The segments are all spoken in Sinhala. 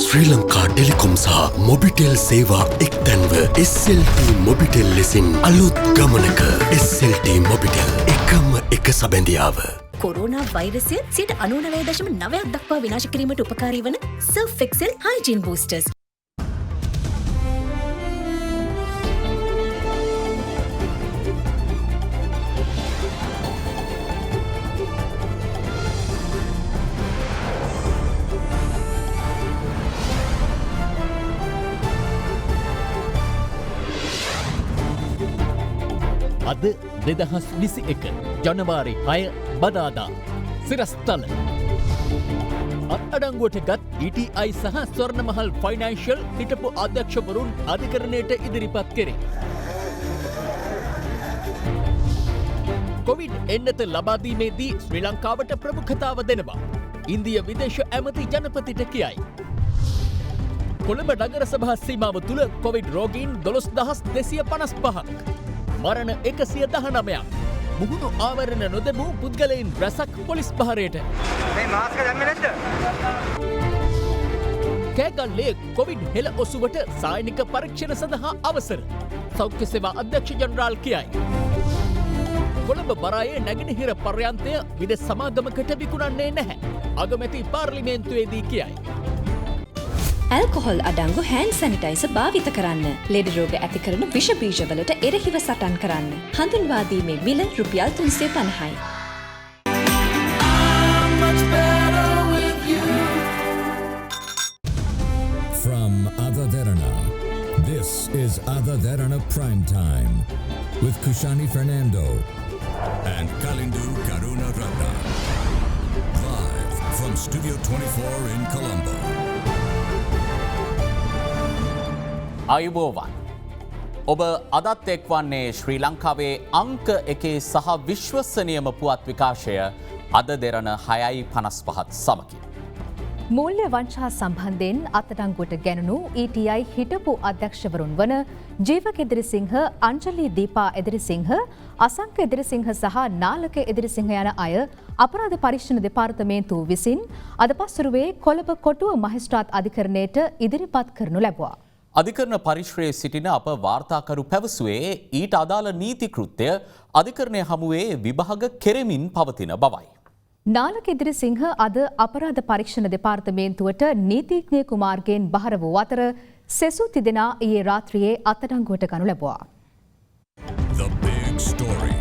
श्रीलंका टेलिकॉम සහ මොබිටෙල් සේවා එක්තැන්ව SLT මොබිටෙල් ලෙසින් අලුත් ගමනක SLT මොබිටෙල් එකම එක සබැඳියාව. කොරෝනා වෛරසය 99.9% දක්වා විනාශ කිරීමට උපකාරී වන සර්ෆ් එක්සෙල් හයිජීන් බූස්ටර්ස්. අද 2021 ජනවාරි 6 බදාදා සිරස්තල අත්අඩංගුවට ගත් ETI සහ ස්වර්ණමහල් ෆයිනෑන්ෂල් හිටපු අධ්‍යක්ෂවරුන් අධිකරණයට ඉදිරිපත් කෙරේ. කොවිඩ් එන්නත ලබා දීමේදී ශ්‍රී ලංකාවට ප්‍රමුඛතාව දෙනවා ඉන්දිය විදේශ ඇමති ජනපතිට කියයි. කොළඹ නගර සභා සීමාව තුළ කොවිඩ් රෝගීන් 12255ක්. මරණ 119ක්. මුහුණු ආවරණ නොදැමූ පුද්ගලයින් රැසක් පොලිස් භාරයට. මේ මාස්ක දැම්මේ නැද්ද? කෑගල්ලේ කොවිඩ් හෙළ ඔසුවට සායනික පරීක්ෂණ සඳහා අවසර. සෞඛ්‍ය සේවා අධ්‍යක්ෂ ජනරාල් කියයි. කොළඹ බරායේ නැගෙනහිර පර්යන්තය විදෙස් සමාගමකට විකුණන්නේ නැහැ. අගමැති පාර්ලිමේන්තුවේදී කියයි. ඇල්කොහොල් අඩංගු හෑන්ඩ් සැනිටයිසර් භාවිත කරන්න. ලෙඩ රෝග ඇති කරන විෂ බීජවලට එරෙහිව සටන් කරන්න. හඳුන්වා දීමේ මිල රුපියල් 350යි. From Adaderana, this is Adaderana Prime Time with Kushani Fernando and Kalindu Karuna Ratna. Live from Studio 24 in Colombo. අයුබෝවන්. ඔබ අදත් එක්වන්නේ ශ්‍රී ලංකාවේ අංක එකේ සහ විශ්වසනීයම පුවත් විකාශය අද දෙරණ 6:55 සමගින්. මූල්‍ය වංචා සම්බන්ධයෙන් අත්අඩංගුවට ගැනුණු ETI හිටපු අධ්‍යක්ෂවරුන් වන ජීවක එදිරිසිංහ, අංජලි දීපා එදිරිසිංහ, අසංක එදිරිසිංහ සහ නාලක එදිරිසිංහ යන අය අපරාධ පරීක්ෂණ දෙපාර්තමේන්තුව විසින් අද පස්වරුවේ කොළඹ කොටුව මහේස්ත්‍රාත් අධිකරණයට ඉදිරිපත් කරනු ලැබුවා. අධිකරණ පරිශ්‍රයේ සිටින අප වාර්තාකරු පැවසුවේ ඊට අදාළ නීති කෘත්‍ය අධිකරණය හමුවේ විභාග කෙරෙමින් පවතින බවයි. නාලක එදිරිසිංහ අද අපරාධ පරීක්ෂණ දෙපාර්තමේන්තුවට නීතිඥයෙකු මාර්ගයෙන් බහර වූ අතර සෙසු තිදෙනා ඊයේ රාත්‍රියේ අත්අඩංගුවට ගනු ලැබුවා. The big story.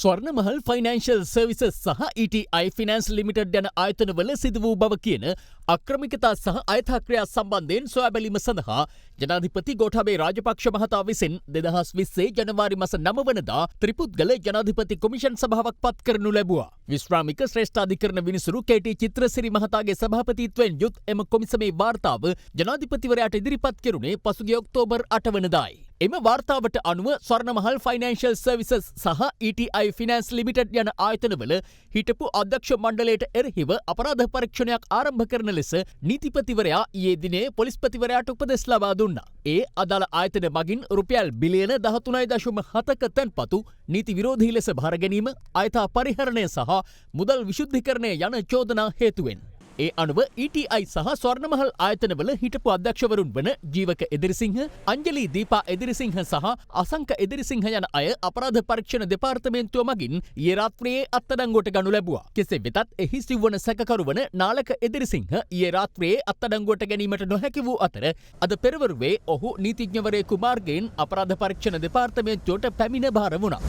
Swarnamahal financial services සහ ETI ෆිනෑන්ස් ලිමිටඩ් යන ආයතනවල සිදු වූ බව කියන අක්‍රමිකතා සහ අයථාක්‍රියා සම්බන්ධයෙන් සොයා බැලීම සඳහා ජනාධිපති ගෝඨාභය රාජපක්ෂ මහතා විසින් 2020 ජනවාරි මාස 9 වනදා ත්‍රිපුද්ගල ජනාධිපති කොමිෂන් සභාවක් පත් කරනු ලැබුවා. විශ්‍රාමික ශ්‍රේෂ්ඨාධිකරණ විනිසුරු KT චිත්‍රසිරි මහතාගේ සභාපතිත්වයෙන් යුත් එම කොමිසමේ වාර්තාව ජනාධිපතිවරයාට ඉදිරිපත් කෙරුණේ පසුගිය ඔක්තෝබර් 8 වනදායි. එම වාර්තාවට අනුව ස්වර්ණමහල් ෆයිනෑන්ෂල් සර්විසස් සහ ETI ෆිනෑන්ස් ලිමිටඩ් යන ආයතනවල හිටපු අධ්‍යක්ෂ මණ්ඩලයට එරෙහිව අපරාධ පරීක්ෂණයක් ආරම්භ කරන ලෙස නීතිපතිවරයා ඊයේ දිනේ පොලිස්පතිවරයාට උපදෙස් ලබා දුන්නා. ඒ අදාළ ආයතන මගින් රුපියල් බිලියන 13.7ක තැන්පතු නීති විරෝධී ලෙස භාර ගැනීම, අයථා පරිහරණය සහ මුදල් විශුද්ධිකරණය යන චෝදනා හේතුවෙන්. ඒ අනුව ETI සහ ස්වර්ණමහල් ආයතනවල හිටපු අධ්‍යක්ෂවරුන් වන ජීවක එදිරිසිංහ, අංජලි දීපා එදිරිසිංහ සහ අසංක එදිරිසිංහ යන අය අපරාධ පරීක්ෂණ දෙපාර්තමේන්තුව මගින් ඊයේ රාත්‍රියේ අත්අඩංගුවට ගනු ලැබුවා. කෙසේ වෙතත් එහි සිව්වන සැකකරු වන නාලක එදිරිසිංහ ඊයේ රාත්‍රියේ අත්අඩංගුවට ගැනීමට නොහැකි වූ අතර අද පෙරවරුවේ ඔහු නීතිඥවරයෙකු මාර්ගයෙන් අපරාධ පරීක්ෂණ දෙපාර්තමේන්තුවට පැමිණ භාර වුණා.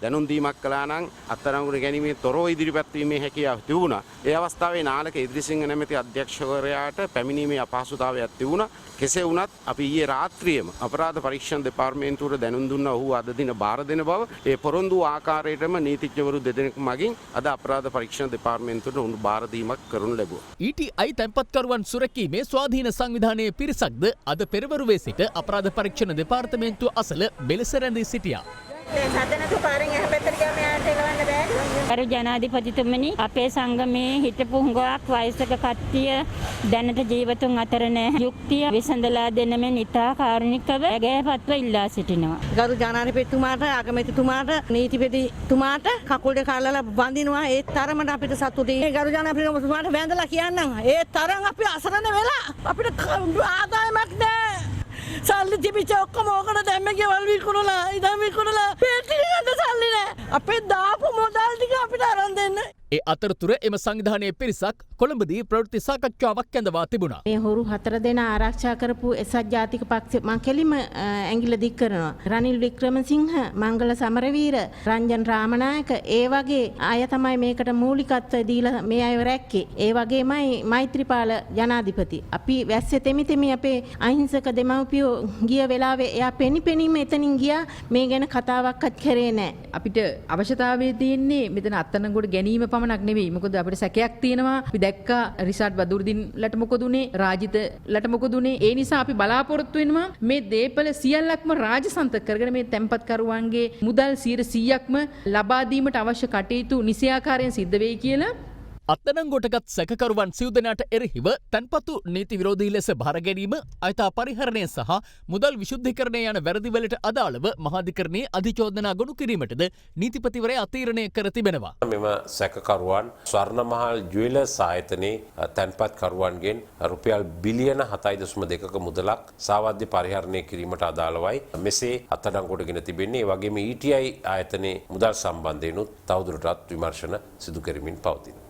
දැනුම් දීමක් කළා නම් අත්අඩංගුවට ගැනීමේ තොරව ඉදිරිපත් වීමේ හැකියාව තිබුණා. ඒ අවස්ථාවේ නාලක ඉදිරිසිංහ නැමැති අධ්‍යක්ෂකවරයාට පැමිණීමේ අපහසුතාවයක් තිබුණා. කෙසේ වුණත් අපි ඊයේ රාත්‍රියේම අපරාධ පරීක්ෂණ දෙපාර්තමේන්තුවට දැනුම් දුන්නා ඔහු අද දින බාර දෙන බව. ඒ පොරොන්දු ආකාරයටම නීතිඥවරු දෙදෙනෙකු මගින් අද අපරාධ පරීක්ෂණ දෙපාර්තමේන්තුවට උණු බාර දීමක් කරනු ලැබුවා. ETI තැන්පත්කරුවන් සුරැකීමේ ස්වාධීන සංවිධානයේ පිරිසක්ද අද පෙරවරුවේ සිට අපරාධ පරීක්ෂණ දෙපාර්තමේන්තුව අසල බෙලස රැඳී සිටියා. සද්ද නැතුව පාරෙන් එහා පැත්තට ගියාම යාට එලවන්න බෑ. අර ජනාධිපතිතුමනි අපේ සංගමේ හිටපු හුඟක් වයසක කට්ටිය දැනට ජීවතුන් අතර නැහැ. යුක්තිය විසඳලා දෙන්න මෙන් ඉතා කාරුණිකව ඇගෑපත්ව ඉල්ලා සිටිනවා. ගරු ජනාධිපතිතුමාට අගමැතිතුමාට නීතිපතිතුමාට කකුල් දෙක අල්ලලා බඳිනවා. ඒ තරමට අපිට සතුටුයි. ගරු ජනාධිපතිතුමාට වැඳලා කියන්නම්. ඒ තරම් අපි අසරණ වෙලා අපිට ආදායමක් නැහැ. සල්ලි තිබිච්ච ඔක්කොම ඕකට දැම්ම ගෙවල් විකුණලා ඉදන් විකුණලා පේටි ගන්න සල්ලි නැහැ. අපේ දාපු මොදල් ටික අපිට අරන් දෙන්න. ඒ අතරතුර එම සංවිධානයේ පිරිසක් කොළඹදී ප්‍රවෘත්ති සාකච්ඡාවක් ඇඳවා තිබුණා. මේ හොරු 4 දෙනා ආරක්ෂා කරපු එසත් ජාතික පක්ෂ මං කෙලිම ඇඟිල්ල දික් කරනවා. රනිල් වික්‍රමසිංහ, මංගල සමරවීර, රංජන් රාමනායක ඒ වගේ අය තමයි මේකට මූලිකත්වය දීලා මේ අයව රැක්කේ. ඒ වගේමයි මෛත්‍රීපාල ජනාධිපති. අපි වැස්සේ තෙමි අපේ අහිංසක දෙමව්පියෝ ගිය වෙලාවේ එයා පෙනිපෙනීම එතනින් ගියා. මේ ගැන කතාවක්වත් කරේ නැහැ. අපිට අවශ්‍යතාවය තියෙන්නේ මෙතන අත්අඩංගුවට ගැනීම පමණක් නෙවෙයි. මොකද අපිට සැකයක් තියෙනවා. අපි දැක්කා රිෂාඩ් බදුරුදින්ලට මොකද උනේ, රාජිතලට මොකද උනේ. ඒ නිසා අපි බලාපොරොත්තු වෙනවා මේ දේපල සියල්ලක්ම රාජසන්තක කරගෙන මේ තැන්පත්කරුවන්ගේ මුදල් 100%ක්ම ලබා දීමට අවශ්‍ය කටයුතු නිසියාකාරයෙන් සිද්ධ වෙයි කියලා. අත්අඩංගුවටගත් සැකකරුවන් සිව්දෙනාට එරෙහිව තැන්පතු නීති විරෝධී ලෙස භාර ගැනීම, අයිතා පරිහරණය සහ මුදල් විශුද්ධිකරණය යන වැරදිවලට අදාළව මහාධිකරණයේ අධිචෝදනා ගොනු කිරීමටද නීතිපතිවරයා තීරණය කර තිබෙනවා. මෙම සැකකරුවන් ස්වර්ණමහල් ජුවෙලර්ස් ආයතනයේ තැන්පත්කරුවන්ගෙන් රුපියල් බිලියන 7.2ක මුදලක් සාවද්‍ය පරිහරණය කිරීමට අදාළවයි මෙසේ අත්අඩංගුවට ගෙන තිබෙන්නේ. ඒ වගේම ETI ආයතනයේ මුදල් සම්බන්ධයෙන්ුත් තවදුරටත් විමර්ශන සිදු කරමින් පවතිනවා.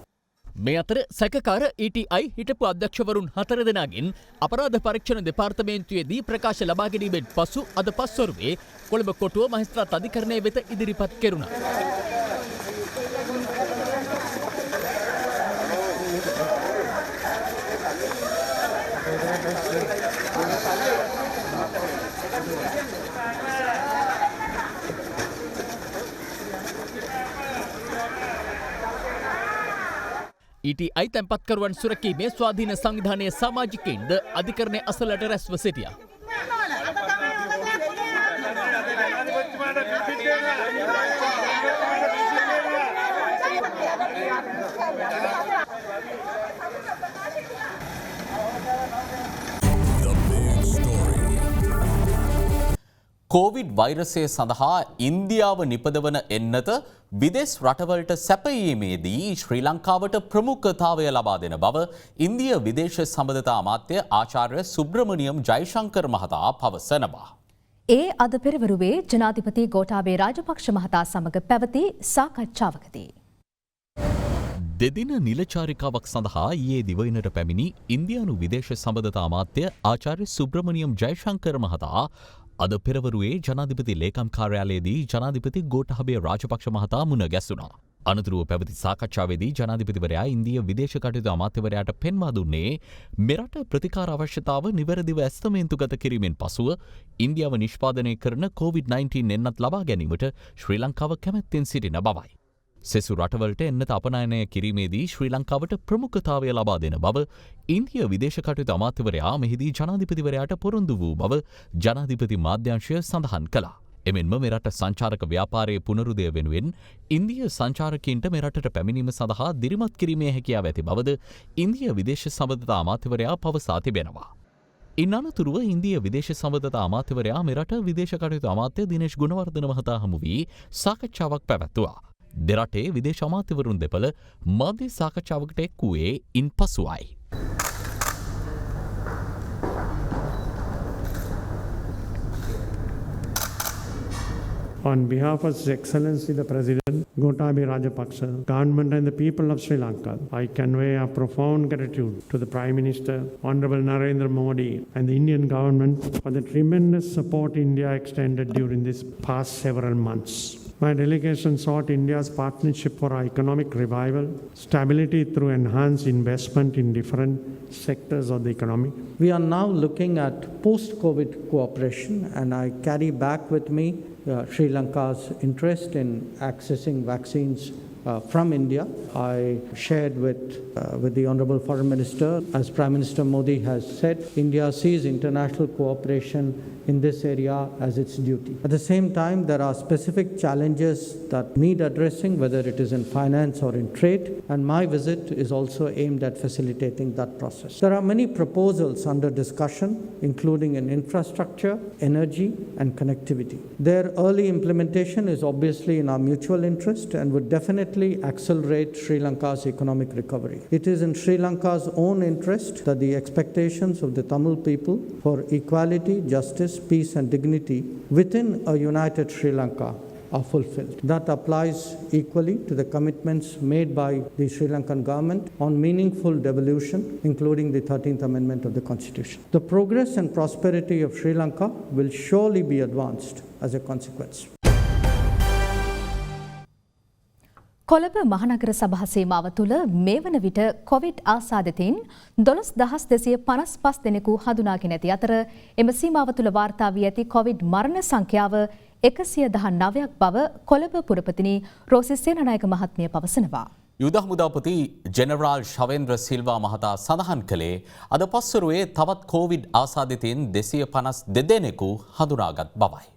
මේ අතර සැකකාර ETI හිටපු අධ්‍යක්ෂවරුන් 4 දෙනාගෙන් අපරාධ පරීක්ෂණ දෙපාර්තමේන්තුවේදී ප්‍රකාශ ලබා ගැනීමෙන් පසු අද පස්වරුවේ කොළඹ කොටුව මහේස්ත්‍රාත් අධිකරණය වෙත ඉදිරිපත් කෙරුණා. ETI තැන්පත්කරුවන් සුරැකීමේ ස්වාධීන සංවිධානයේ සමාජිකයින්ද අධිකරණය අසලට රැස්ව සිටියා. කෝවිඩ් වෛරසය සඳහා ඉන්දියාව නිපදවන එන්නත විදෙස් රටවලට සැපයීමේදී ශ්‍රී ලංකාවට ප්‍රමුඛතාවය ලබා දෙන බව ඉන්දිය විදේශ සම්බන්ධතා අමාත්‍ය ආචාර්ය සුබ්‍රමණියම් ජයශංකර් මහතා පවසනවා. ඒ අද පෙරවරුවේ ජනාධිපති ගෝඨාභය රාජපක්ෂ මහතා සමග පැවති සාකච්ඡාවකදී දෙදින නිලචාරිකාවක් සඳහා ඊයේ දිවයිනට පැමිණි ඉන්දියානු විදේශ සම්බන්ධතා අමාත්‍ය ආචාර්ය සුබ්‍රමණියම් ජයශංකර් මහතා අද පෙරවරුවේ ජනාධිපති ලේකම් කාර්යාලයේදී ජනාධිපති ගෝඨාභය රාජපක්ෂ මහතා මුණ ගැසුණා. අනතුරුව පැවති සාකච්ඡාවේදී ජනාධිපතිවරයා ඉන්දිය විදේශ කටයුතු අමාත්‍යවරයාට පෙන්වා දුන්නේ මෙරට ප්‍රතිකාර අවශ්‍යතාව නිවැරදිව ඇස්තමේන්තුගත කිරීමෙන් පසුව ඉන්දියාව නිෂ්පාදනය කරන COVID-19 එන්නත් ලබා ගැනීමට ශ්‍රී ලංකාව කැමැත්තෙන් සිටින බවයි. සෙසු රටවලට එන්නත අපනයනය කිරීමේදී ශ්‍රී ලංකාවට ප්‍රමුඛතාවය ලබා දෙන බව ඉන්දිය විදේශ කටයුතු අමාත්‍යවරයා මෙහිදී ජනාධිපතිවරයාට පොරොන්දු වූ බව ජනාධිපති මාධ්‍යංශය සඳහන් කළා. එමෙන්ම මෙරට සංචාරක ව්‍යාපාරයේ පුනරුදය වෙනුවෙන් ඉන්දිය සංචාරකයින්ට මෙරටට පැමිණීම සඳහා දිරිමත් කිරීමේ හැකියාව ඇති බවද ඉන්දිය විදේශ සම්බන්ධතා අමාත්‍යවරයා පවසා තිබෙනවා. ඉන් අනතුරුව ඉන්දිය විදේශ සම්බන්ධතා අමාත්‍යවරයා මෙරට විදේශ කටයුතු අමාත්‍ය දිනේෂ් ගුණවර්ධන මහතා හමු වී සාකච්ඡාවක් පැවැත්තුවා. දෙරටේ විදේශ අමාත්‍යවරුන් දෙපළ මධ්‍ය සාකච්ඡාවකට එක් වූයේ ඉන් පසුවයි. On behalf of His Excellency the President Gotabaya Rajapaksa, government and the people of Sri Lanka, I convey our profound gratitude to the Prime Minister, Honorable Narendra Modi, and the Indian government for the tremendous support India extended during this past several months. My delegation sought India's partnership for our economic revival, stability through enhanced investment in different sectors of the economy. We are now looking at post-COVID cooperation, and I carry back with me Sri Lanka's interest in accessing vaccines from India. I shared with the Honourable Foreign Minister, as Prime Minister Modi has said, India sees international cooperation in this area as its duty. At the same time, there are specific challenges that need addressing, whether it is in finance or in trade, and my visit is also aimed at facilitating that process. There are many proposals under discussion, including in infrastructure, energy, and connectivity. Their early implementation is obviously in our mutual interest and would definitely accelerate Sri Lanka's economic recovery. It is in Sri Lanka's own interest that the expectations of the Tamil people for equality, justice, peace, and dignity within a united Sri Lanka are fulfilled. That applies equally to the commitments made by the Sri Lankan government on meaningful devolution, including the 13th Amendment of the Constitution. The progress and prosperity of Sri Lanka will surely be advanced as a consequence. Colombo මහනගර සභා සීමාව තුළ මේ වන විට කොවිඩ් ආසාදිතයින් 12255 දෙනෙකු හඳුනාගෙන ඇති අතර එම සීමාව තුළ වාර්තා වී ඇති කොවිඩ් මරණ සංඛ්‍යාව 119ක් බව කොළඹ පුරපතිනි රෝසිස් සේනානායක මහත්මිය පවසනවා. යුද හමුදාපති ජෙනරාල් ශවේන්ද්‍ර සිල්වා මහතා සඳහන් කළේ අද පස්වරුවේ තවත් කොවිඩ් ආසාදිතයින් 252 දෙනෙකු හඳුනාගත් බවයි.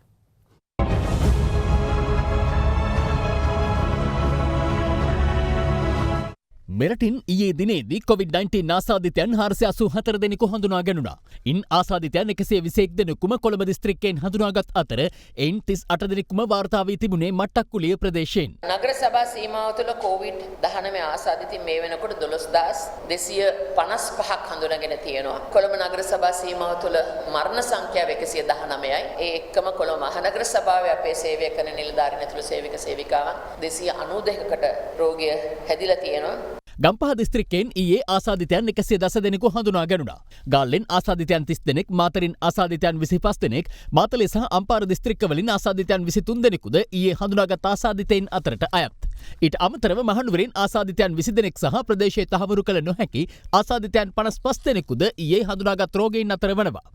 මෙරටින් ඊයේ දිනේදී COVID-19 ආසාදිතයන් 484 දෙනෙකු හඳුනා ගැනුණා. ඉන් ආසාදිතයන් 121 දෙනෙකුම කොළඹ දිස්ත්‍රික්කයෙන් හඳුනාගත් අතර එයින් 38 දෙනෙකුම වාර්තා වී තිබුණේ මට්ටක්කුලිය ප්‍රදේශයෙන්. නගර සභා සීමාව තුළ COVID-19 ආසාදිතින් මේ වෙනකොට 12255ක් හඳුනාගෙන තියෙනවා. කොළඹ නගර සභා සීමාව තුළ මරණ සංඛ්‍යාව 119යි. ඒ එක්කම කොළඹ මහනගර සභාවේ අපේ සේවය කරන නිලධාරීන් ඇතුළු සේවක සේවිකාවන් 292කට රෝගිය හැදිලා තියෙනවා. ගම්පහ දිස්ත්‍රික්කයෙන් ඊයේ ආසාදිතයන් 110 දෙනෙකු හඳුනා ගැනුණා. ගාල්ලෙන් ආසාදිතයන් 30 දෙනෙක්, මාතරින් ආසාදිතයන් 25 දෙනෙක්, මාතලේ සහ අම්පාර දිස්ත්‍රික්කවලින් ආසාදිතයන් 23 දෙනෙකුද ඊයේ හඳුනාගත් ආසාදිතයින් අතරට අයත්. ඊට අමතරව මහනුවරින් ආසාදිතයන් 20 දෙනෙක් සහ ප්‍රදේශයේ තහවුරු කළ නොහැකි ආසාදිතයන් 55 දෙනෙකුද ඊයේ හඳුනාගත් රෝගීන් අතර වනවා.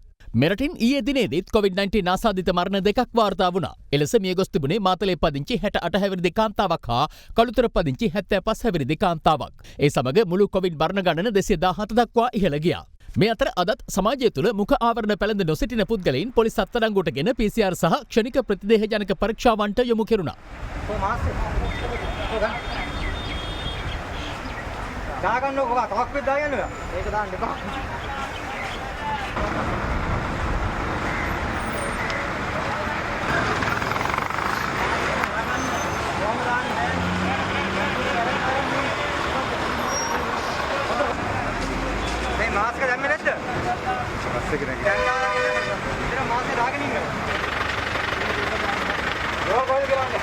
මෙරටින් ඊයේ දිනේදීත් COVID-19 ආසාදිත මරණ දෙකක් වාර්තා වුණා. එලෙස මිය ගොස් තිබුණේ මාතලේ පදිංචි 68 හැවිරිදි කාන්තාවක් හා කළුතර පදිංචි 75 හැවිරිදි කාන්තාවක්. ඒ සමග මුළු COVID මරණ ගණන 217 දක්වා ඉහළ ගියා. මේ අතර අදත් සමාජය තුළ මුඛ ආවරණ පැළඳ නොසිටින පුද්ගලයින් පොලිස් අත්අඩංගුවටගෙන PCR සහ ක්ෂණික ප්‍රතිදේහජනක පරීක්ෂාවන්ට යොමු කෙරුණා. දාගන්නකො කවක් පිට දාගන්න ඔයා. ඒක දාන්න එපා. මේ මාස්ක දැම්මේ නැද්ද? මාස්ක එක නෑ. ඉතින් මාස්ක දාගෙන ඉන්න. රෝගෝල් ගවන්නේ.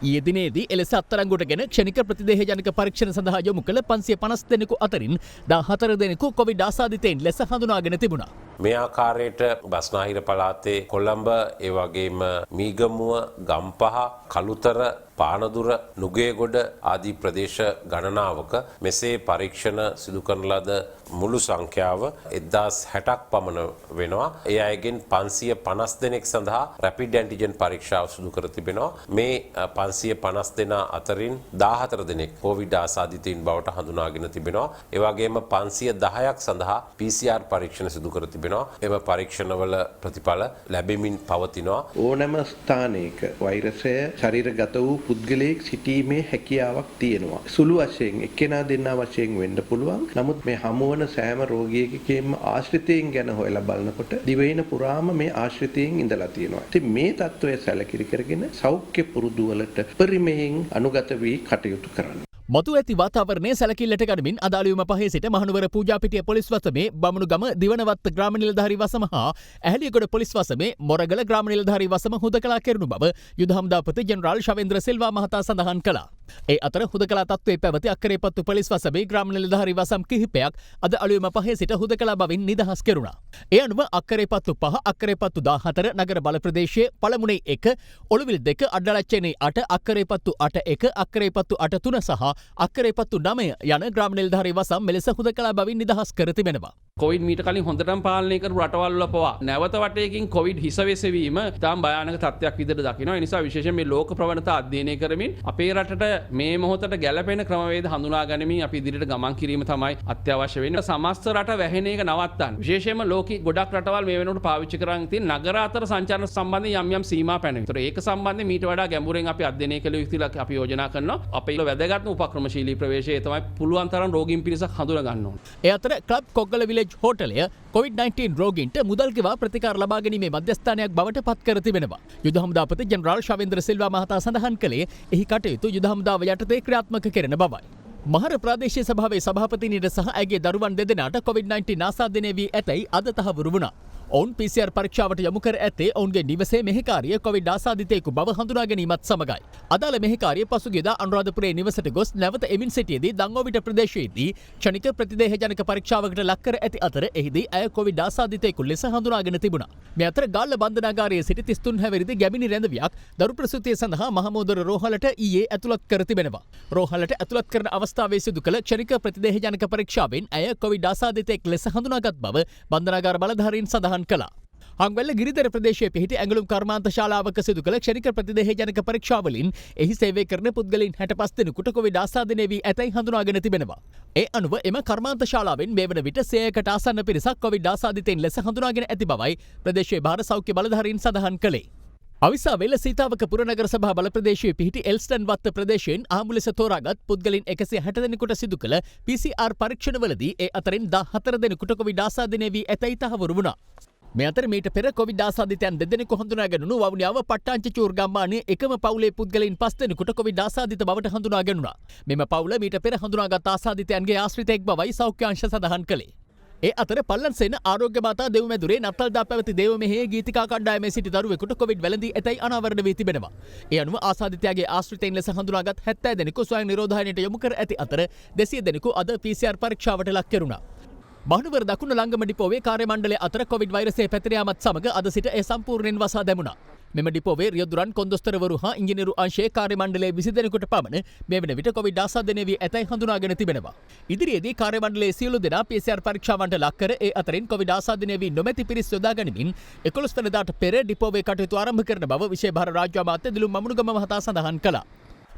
ඊයේ දිනේදී එලෙස අත්අඩංගුවටගෙන ක්ෂණික ප්‍රතිදේහජනක පරීක්ෂණ සඳහා යොමු කළ 550 දෙනෙකු අතරින් 14 දෙනෙකු කොවිඩ් ආසාදිතයින් ලෙස හඳුනාගෙන තිබුණා. මේ ආකාරයට බස්නාහිර පළාතේ කොළඹ ඒ වගේම මීගමුව ගම්පහ කළුතර පානදුර නුගේගොඩ ආදී ප්‍රදේශ ගණනාවක මෙසේ පරීක්ෂණ සිදු කරන ලද මුළු සංඛ්‍යාව 1060ක් පමණ වෙනවා. ඒ අයගෙන් 550 දෙනෙක් සඳහා රැපිඩ් ඇන්ටිජන් පරීක්ෂාව සිදු කර තිබෙනවා. මේ 550 දෙනා අතරින් 14 දෙනෙක් කොවිඩ් ආසාදිතයින් බවට හඳුනාගෙන තිබෙනවා. ඒ වගේම 510ක් සඳහා PCR පරීක්ෂණ සිදු කර තිබෙනවා. එම පරීක්ෂණවල ප්‍රතිඵල ලැබෙමින් පවතිනවා. ඕනෑම ස්ථානයක වෛරසය ශරීරගත වූ පුද්ගලයෙක් සිටීමේ හැකියාවක් තියෙනවා. සුළු වශයෙන් එක්කෙනා දෙන්නා වශයෙන් වෙන්න පුළුවන්. නමුත් මේ හමුවන සෑම රෝගියෙකකෙම ආශ්‍රිතයෙන් ගැන හොයලා බලනකොට දිවයින පුරාම මේ ආශ්‍රිතයෙන් ඉඳලා තියෙනවා. ඉතින් මේ தত্ত্বය සැලකිලි කරගෙන සෞඛ්‍ය පුරුදු වලට පරිමයෙන් අනුගත වී කටයුතු කරන්න. මතු ඇති වාතාවරණය සැලකිල්ලට ගනිමින් අදාළිවම පහේ සිට මහනුවර පූජාපිටිය පොලිස් වසමේ බමුණුගම දිවනවත්ත ග්‍රාම නිලධාරී වසම හා ඇහැලියගොඩ පොලිස් වසමේ මොරගල ග්‍රාම නිලධාරී වසම හුදකලා කෙරුණු බව යුද හමුදාපති ජෙනරාල් ශවේන්ද්‍ර සිල්වා මහතා සඳහන් කළා. ඒ අතර හුදකලා තත්ත්වයේ පැවති අක්කරේපත්තු පොලිස් වසමේ ග්‍රාම නිලධාරී වසම් කිහිපයක් අද අලුයම පහේ සිට හුදකලා බවින් නිදහස් කෙරුණා. ඒ අනුව අක්කරේපත්තු 5, අක්කරේපත්තු 14, නගර බල ප්‍රදේශයේ පළමුණේ 1, ඔළුවිල් 2, අඩලච්චේනේ 8, අක්කරේපත්තු 8-1, අක්කරේපත්තු 8-3 සහ අක්කරේපත්තු 9 යන ග්‍රාම නිලධාරී වසම් මෙලෙස හුදකලා බවින් නිදහස් කර තිබෙනවා. කොවිඩ් මීට කලින් හොඳටම පාලනය කරපු රටවල් වල පවා නැවත වටයකින් කොවිඩ් හිසවෙසවීම තාම භයානක තත්ත්වයක් විදිහට දකිනවා. ඒ නිසා විශේෂයෙන් මේ ලෝක ප්‍රවණතා අධ්‍යයනය කරමින් අපේ රටට මේ මොහොතට ගැළපෙන ක්‍රමවේද හඳුනා ගනිමින් අපි ඉදිරියට ගමන් කිරීම තමයි අත්‍යවශ්‍ය වෙන්නේ. සමස්ත රට වැහෙන එක නවත්තන්න. විශේෂයෙන්ම ලෝකේ ගොඩක් රටවල් මේ වෙනකොට පාවිච්චි කරන් තියෙන නගර අතර සංචාරන සම්බන්ධයෙන් යම් සීමා පැනවීම. ඒතර ඒක සම්බන්ධයෙන් මීට වඩා ගැඹුරින් අපි අධ්‍යයනය කළ යුතු කියලා අපි යෝජනා කරනවා. අපේ වැදගත්ම උපක්‍රමශීලී ප්‍රවේශය තමයි පුළුවන් තරම් රෝගීන් පිරිසක් හඳුනා ගන්න ඕනේ. ඒ අතර ක්ලබ් කොග්ගල විලේජ් හෝටලය COVID-19 රෝගීන්ට මුදල් ගෙවා ප්‍රතිකාර ලබා ගැනීමේ මධ්‍යස්ථානයක් බවට පත් කර තිබෙනවා. යුද හමුදාපති ජෙනරාල් ශවේන්ද්‍ර සිල්වා මහතා සඳහන් කළේ එහි කටයුතු යුද හමුදාව යටතේ ක්‍රියාත්මක කෙරෙන බවයි. මහර ප්‍රාදේශීය සභාවේ සභාපතිනියට සහ ඇගේ දරුවන් දෙදෙනාට COVID-19 ආසාදනය වී ඇතැයි අද තහවුරු වුණා. ඔවුන් PCR පරීක්ෂාවට යොමු කර ඇත්තේ ඔවුන්ගේ නිවසේ මෙහෙකාරිය කොවිඩ් ආසාදිතයෙකු බව හඳුනා ගැනීමත් සමගයි. අදාළ මෙහෙකාරිය පසුගියදා අනුරාධපුරයේ නිවසට ගොස් නැවත එමින් සිටියේදී දංගෝවිට ප්‍රදේශයේදී ක්ෂණික ප්‍රතිදේහජනක පරීක්ෂාවකට ලක් කර ඇති අතර එහිදී ඇය කොවිඩ් ආසාදිතයෙකු ලෙස හඳුනාගෙන තිබුණා. මේ අතර ගාල්ල බන්ධනාගාරයේ සිටි 33 හැවිරිදි ගැමිණි රැඳවියක් දරු ප්‍රසූතිය සඳහා මහමෝදර රෝහලට ඊයේ ඇතුළත් කර තිබෙනවා. රෝහලට ඇතුළත් කරන අවස්ථාවේ සිදු කළ ක්ෂණික ප්‍රතිදේහජනක පරීක්ෂාවෙන් ඇය කොවිඩ් ආසාදිතයෙක් ලෙස හඳුනාගත් බව බන්ධනාගාර බලධාරීන් සඳහන් කළා. හංගවැල්ල ගිරිදර ප්‍රදේශයේ පිහිටි ඇඟලුම් කර්මාන්ත ශාලාවක සිදු කළ ක්ෂණික ප්‍රතිදේහජනක පරීක්ෂාවලින් එහි සේවය කරන පුද්ගලයන් 65 දෙනෙකුට කොවිඩ් ආසාදනය වී ඇතැයි හඳුනාගෙන තිබෙනවා. ඒ අනුව එම කර්මාන්ත ශාලාවෙන් මේ වන විට 100කට ආසන්න පිරිසක් කොවිඩ් ආසාදිතයින් ලෙස හඳුනාගෙන ඇති බවයි ප්‍රදේශීය භාර සෞඛ්‍ය බලධාරීන් සඳහන් කළේ. අවිසාවේල සීතාවක පුරනගර සභා බල ප්‍රදේශයේ පිහිටි එල්ස්ටන් වත්ත ප්‍රදේශයෙන් ආම්බු ලෙස තෝරාගත් පුද්ගලයන් 160 දෙනෙකුට සිදු කළ PCR පරීක්ෂණවලදී ඒ අතරින් 14 දෙනෙකුට කොවිඩ් ආසාදනය වී ඇතැයි තහවුරු වුණා. මේ අතර මීට පෙර කොවිඩ් ආසාදිතයන් දෙදෙනෙකු හඳුනාගැනුණු වවුනියාව පට්ටාංචචූර් ගම්මානයේ එකම පවුලේ පුද්ගලයන් 5 දෙනෙකුට කොවිඩ් ආසාදිත බවට හඳුනාගැනුණා. මෙම පවුල මීට පෙර හඳුනාගත් ආසාදිතයන්ගේ ආශ්‍රිතයෙක් බවයි සෞඛ්‍ය අංශ සඳහන් කළේ. ඒ අතර පල්ලන්සේන ආරෝග්‍ය මාතා දෙව්මැදුරේ නත්තල්දා පැවති දේව මෙහෙයේ ගීතිකා කණ්ඩායමේ සිටි දරුවෙකුට කොවිඩ් වැළඳී ඇතැයි අනාවරණ වී තිබෙනවා. ඒ අනුව ආසාදිතයාගේ ආශ්‍රිතයින් ලෙස හඳුනාගත් 70 දෙනෙකු ස්වයං නිරෝධායනයට යොමු කර ඇති අතර 200 දෙනෙකු අද PCR පරීක්ෂාවට ලක් කෙරුණා. මහනුවර දකුණු ලංගම ඩිපෝවේ කාර්ය මණ්ඩලය අතර කොවිඩ් වෛරසය පැතිර යාමත් සමග අද සිට එය සම්පූර්ණයෙන් වසා දැමුණා. මෙම ඩිපෝවේ රියදුරන් කොන්දොස්තරවරු හා ඉංජිනේරු අංශයේ කාර්ය මණ්ඩලයේ 20 දෙනෙකුට පමණ මේ වන විට කොවිඩ් ආසාදනය වී ඇතැයි හඳුනාගෙන තිබෙනවා. ඉදිරියේදී කාර්ය මණ්ඩලයේ සියලු දෙනා PCR පරීක්ෂාවන්ට ලක් කර ඒ අතරින් කොවිඩ් ආසාදනය වී නොමැති පිරිස් යොදා ගනිමින් 11 වෙනිදාට පෙර ඩිපෝවේ කටයුතු ආරම්භ කරන බව විශේෂ භාර රාජ්‍ය අමාත්‍ය දිලුම් මමුණුගම මහතා සඳහන් කළා.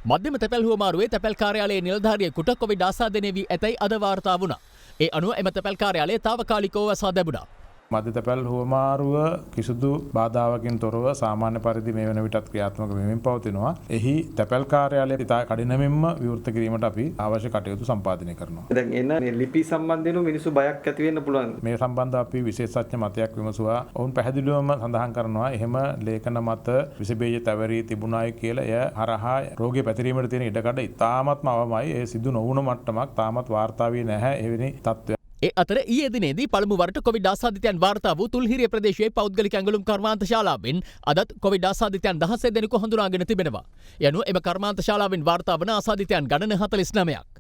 මධ්‍යම තැපැල් හුවමාරුවේ තැපැල් කාර්යාලයේ නිලධාරියෙකුට කොවිඩ් ආසාදනය වී ඇතැයි අද වාර්තා වුණා. ඒ අනුව එම තැපැල් කාර්යාලය තාවකාලිකව වසා දැමුණා. මධ්‍ය තැපැල් හුවමාරුව කිසිදු බාධාවකින් තොරව සාමාන්‍ය පරිදි මේ වන විටත් ක්‍රියාත්මක වෙමින් පවතිනවා. එහි තැපැල් කාර්යාලය ඉතා කඩිනමින්ම විවෘත කිරීමට අපි අවශ්‍ය කටයුතු සම්පාදනය කරනවා. දැන් එන ලිපි සම්බන්ධයෙන් මිනිස්සු බයක් ඇති වෙන්න පුළුවන්. මේ සම්බන්ධව අපි විශේෂඥ මතයක් විමසුවා. ඔවුන් පැහැදිලිවම සඳහන් කරනවා එහෙම ලේඛන මත විස බීජ තැවරී තිබුණායි කියලා එය හරහා රෝගය පැතිරීමට තියෙන ඉඩකඩ ඉතාමත්ම අවමයි. ඒ සිදු නොවුණු මට්ටමක් තාමත් වාර්තා වී නැහැ එවැනි තත්ත්වයක්. ඒ අතර ඊයේ දිනේදී පළමු වරට කොවිඩ් ආසාදිතයන් වාර්තා වූ තුල්හිරිය ප්‍රදේශයේ පෞද්ගලික ඇඟලුම් කර්මාන්ත ශාලාවෙන් අදත් කොවිඩ් ආසාදිතයන් 16 දෙනෙකු හඳුනාගෙන තිබෙනවා. යනුව එම කර්මාන්ත ශාලාවෙන් වාර්තා වන ආසාදිතයන් ගණන 49ක්.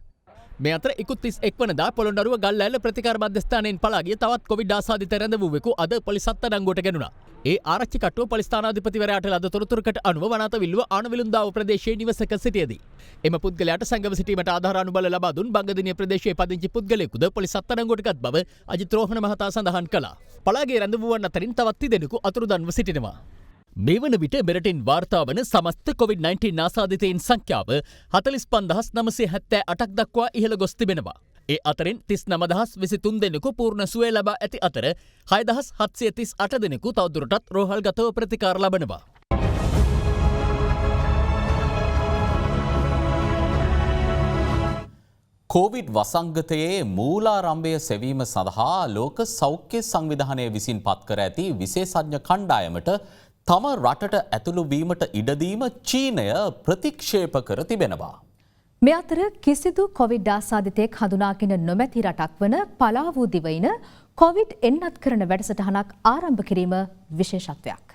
මේ අතර ඉකුත් 31 වනදා පොළොන්නරුව ගල්ඇල්ල ප්‍රතිකාර මධ්‍යස්ථානයෙන් පලා ගිය තවත් කොවිඩ් ආසාදිත රැඳවුවෙකු අද පොලිස් අත්අඩංගුවට ගැනුණා. ඒ ආරච්චි කට්ටුව පොලිස් ස්ථානාධිපතිවරයාට ලද තොරතුරකට අනුව වනාතවිල්ලුව ආනවිලුන්දාව ප්‍රදේශයේ නිවසක සිටියේදී එම පුද්ගලයාට සංගම සිටීමට ආධාර අනුබල ලබා දුන් බංගදිනිය ප්‍රදේශයේ පදිංචි පුද්ගලයෙකුද පොලිස් අත්අඩංගුවට ගත් බව අජිත් රෝහණ මහතා සඳහන් කළා. පලාගේ රැඳවුවන් අතරින් තවත් දෙනෙකු අතුරුදන්ව සිටිනවා. මේ වන විට මෙරටින් වාර්තා වන සමස්ත COVID-19 ආසාදිතයින් සංඛ්‍යාව 45978ක් දක්වා ඉහළ ගොස් තිබෙනවා. ඒ අතරින් 39023 දෙනෙකු පූර්ණ සුවය ලබා ඇති අතර 6738 දෙනෙකු තවදුරටත් රෝහල්ගතව ප්‍රතිකාර ලබනවා. කොවිඩ් වසංගතයේ මූලාරම්භය සෙවීම සඳහා ලෝක සෞඛ්‍ය සංවිධානය විසින් පත් කර ඇති විශේෂඥ කණ්ඩායමට තම රටට ඇතුළු වීමට ඉඩදීම චීනය ප්‍රතික්ෂේප කර තිබෙනවා. මේ අතර කිසිදු කොවිඩ් ආසාදිතයෙක් හඳුනාගෙන නොමැති රටක් වන පලාවූ දිවයින කොවිඩ් එන්නත් කරන වැඩසටහනක් ආරම්භ කිරීම විශේෂත්වයක්.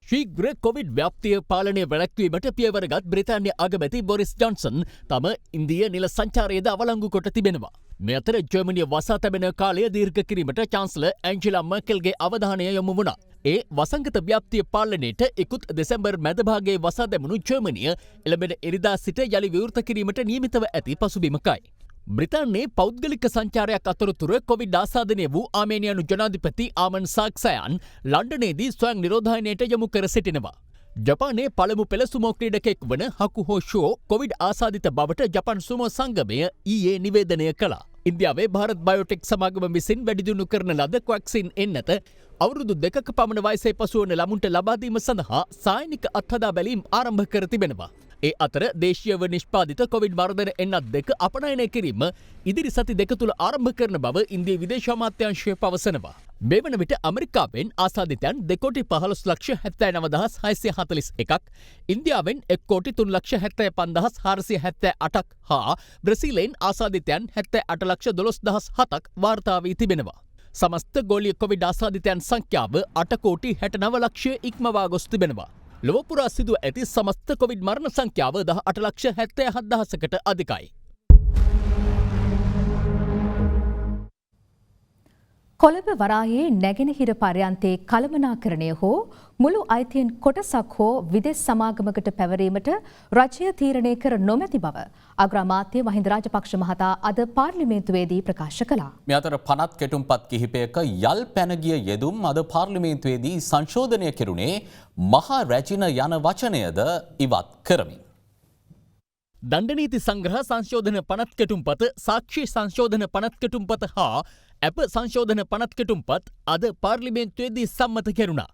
ශීඝ්‍ර කොවිඩ් ව්‍යාප්තිය පාලනය වැළැක්වීමට පියවරගත් බ්‍රිතාන්‍ය අගමැති බොරිස් ජොන්සන් තම ඉන්දිය නිල සංචාරයේද අවලංගු කොට තිබෙනවා. මේ අතර ජර්මනිය වසා තැබෙන කාලය දීර්ඝ කිරීමට චාන්සලර් ඇන්ජෙලා මර්කල්ගේ අවධානය යොමු වුණා. ඒ වසංගත ව්‍යාප්තිය පාලනයට ඉකුත් දෙසැම්බර් මැදභාගයේ වසා දැමුණු ජර්මනිය එළඹෙන ඉරිදා සිට යළි විවෘත කිරීමට නියමිතව ඇති පසුබිමකයි. බ්‍රිතාන්‍යයේ පෞද්ගලික සංචාරයක් අතරතුර කොවිඩ් ආසාදනය වූ ආමේනියානු ජනාධිපති ආමන් සාක්සයන් ලන්ඩනයේදී ස්වයං නිරෝධායනයට යොමු කර සිටිනවා. ජපානයේ පළමු පෙළ සුමෝ ක්‍රීඩකෙක් වන හකුහෝ ෂෝ කොවිඩ් ආසාදිත බවට ජපන් සුමෝ සංගමය ඊයේ නිවේදනය කළා. ඉන්දියාවේ භාරත් බයෝටෙක් සමාගම විසින් වැඩිදියුණු කරන ලද ක්වැක්සින් එන්නත අවුරුදු 2ක පමණ වයසේ පසුවන ළමුන්ට ලබා දීම සඳහා සායනික අත්හදා බැලීම් ආරම්භ කර තිබෙනවා. ඒ අතර දේශීයව නිෂ්පාදිත කොවිඩ් මර්ධන එන්නත් දෙක අපනයනය කිරීම ඉදිරි සති දෙක තුළ ආරම්භ කරන බව ඉන්දිය විදේශ අමාත්‍යාංශය පවසනවා. මේ වන විට ඇමරිකාවෙන් ආසාදිතයන් 2,15,69,641ක්, ඉන්දියාවෙන් 1,03,75,478ක් හා බ්‍රසීලෙන් ආසාදිතයන් 78,12,007ක් වාර්තා වී තිබෙනවා. සමස්ත ගෝලීය කොවිඩ් ආසාදිතයන් සංඛ්‍යාව 8,69,00,000 ඉක්මවා ගොස් තිබෙනවා. ලොව පුරා සිදුව ඇති සමස්ත කොවිඩ් මරණ සංඛ්‍යාව 18,77,000කට අධිකයි. කොළඹ වරායේ නැගෙනහිර පර්යන්තයේ කළමනාකරණය හෝ මුළු අයිතියෙන් කොටසක් හෝ විදෙස් සමාගමකට පැවරීමට රජය තීරණය කර නොමැති බව අග්‍රාමාත්‍ය මහින්ද රාජපක්ෂ මහතා අද පාර්ලිමේන්තුවේදී ප්‍රකාශ කළා. මේ අතර පනත් කෙටුම්පත් කිහිපයක යල් පැනගිය යෙදුම් අද පාර්ලිමේන්තුවේදී සංශෝධනය කෙරුණේ මහා රැජින යන වචනයද ඉවත් කරමින්. දණ්ඩනීති සංග්‍රහ සංශෝධන පනත් කෙටුම්පත, සාක්ෂි සංශෝධන පනත් කෙටුම්පත හා ඇප සංශෝධන පනත් කෙටුම්පත් අද පාර්ලිමේන්තුවේදී සම්මත කෙරුණා.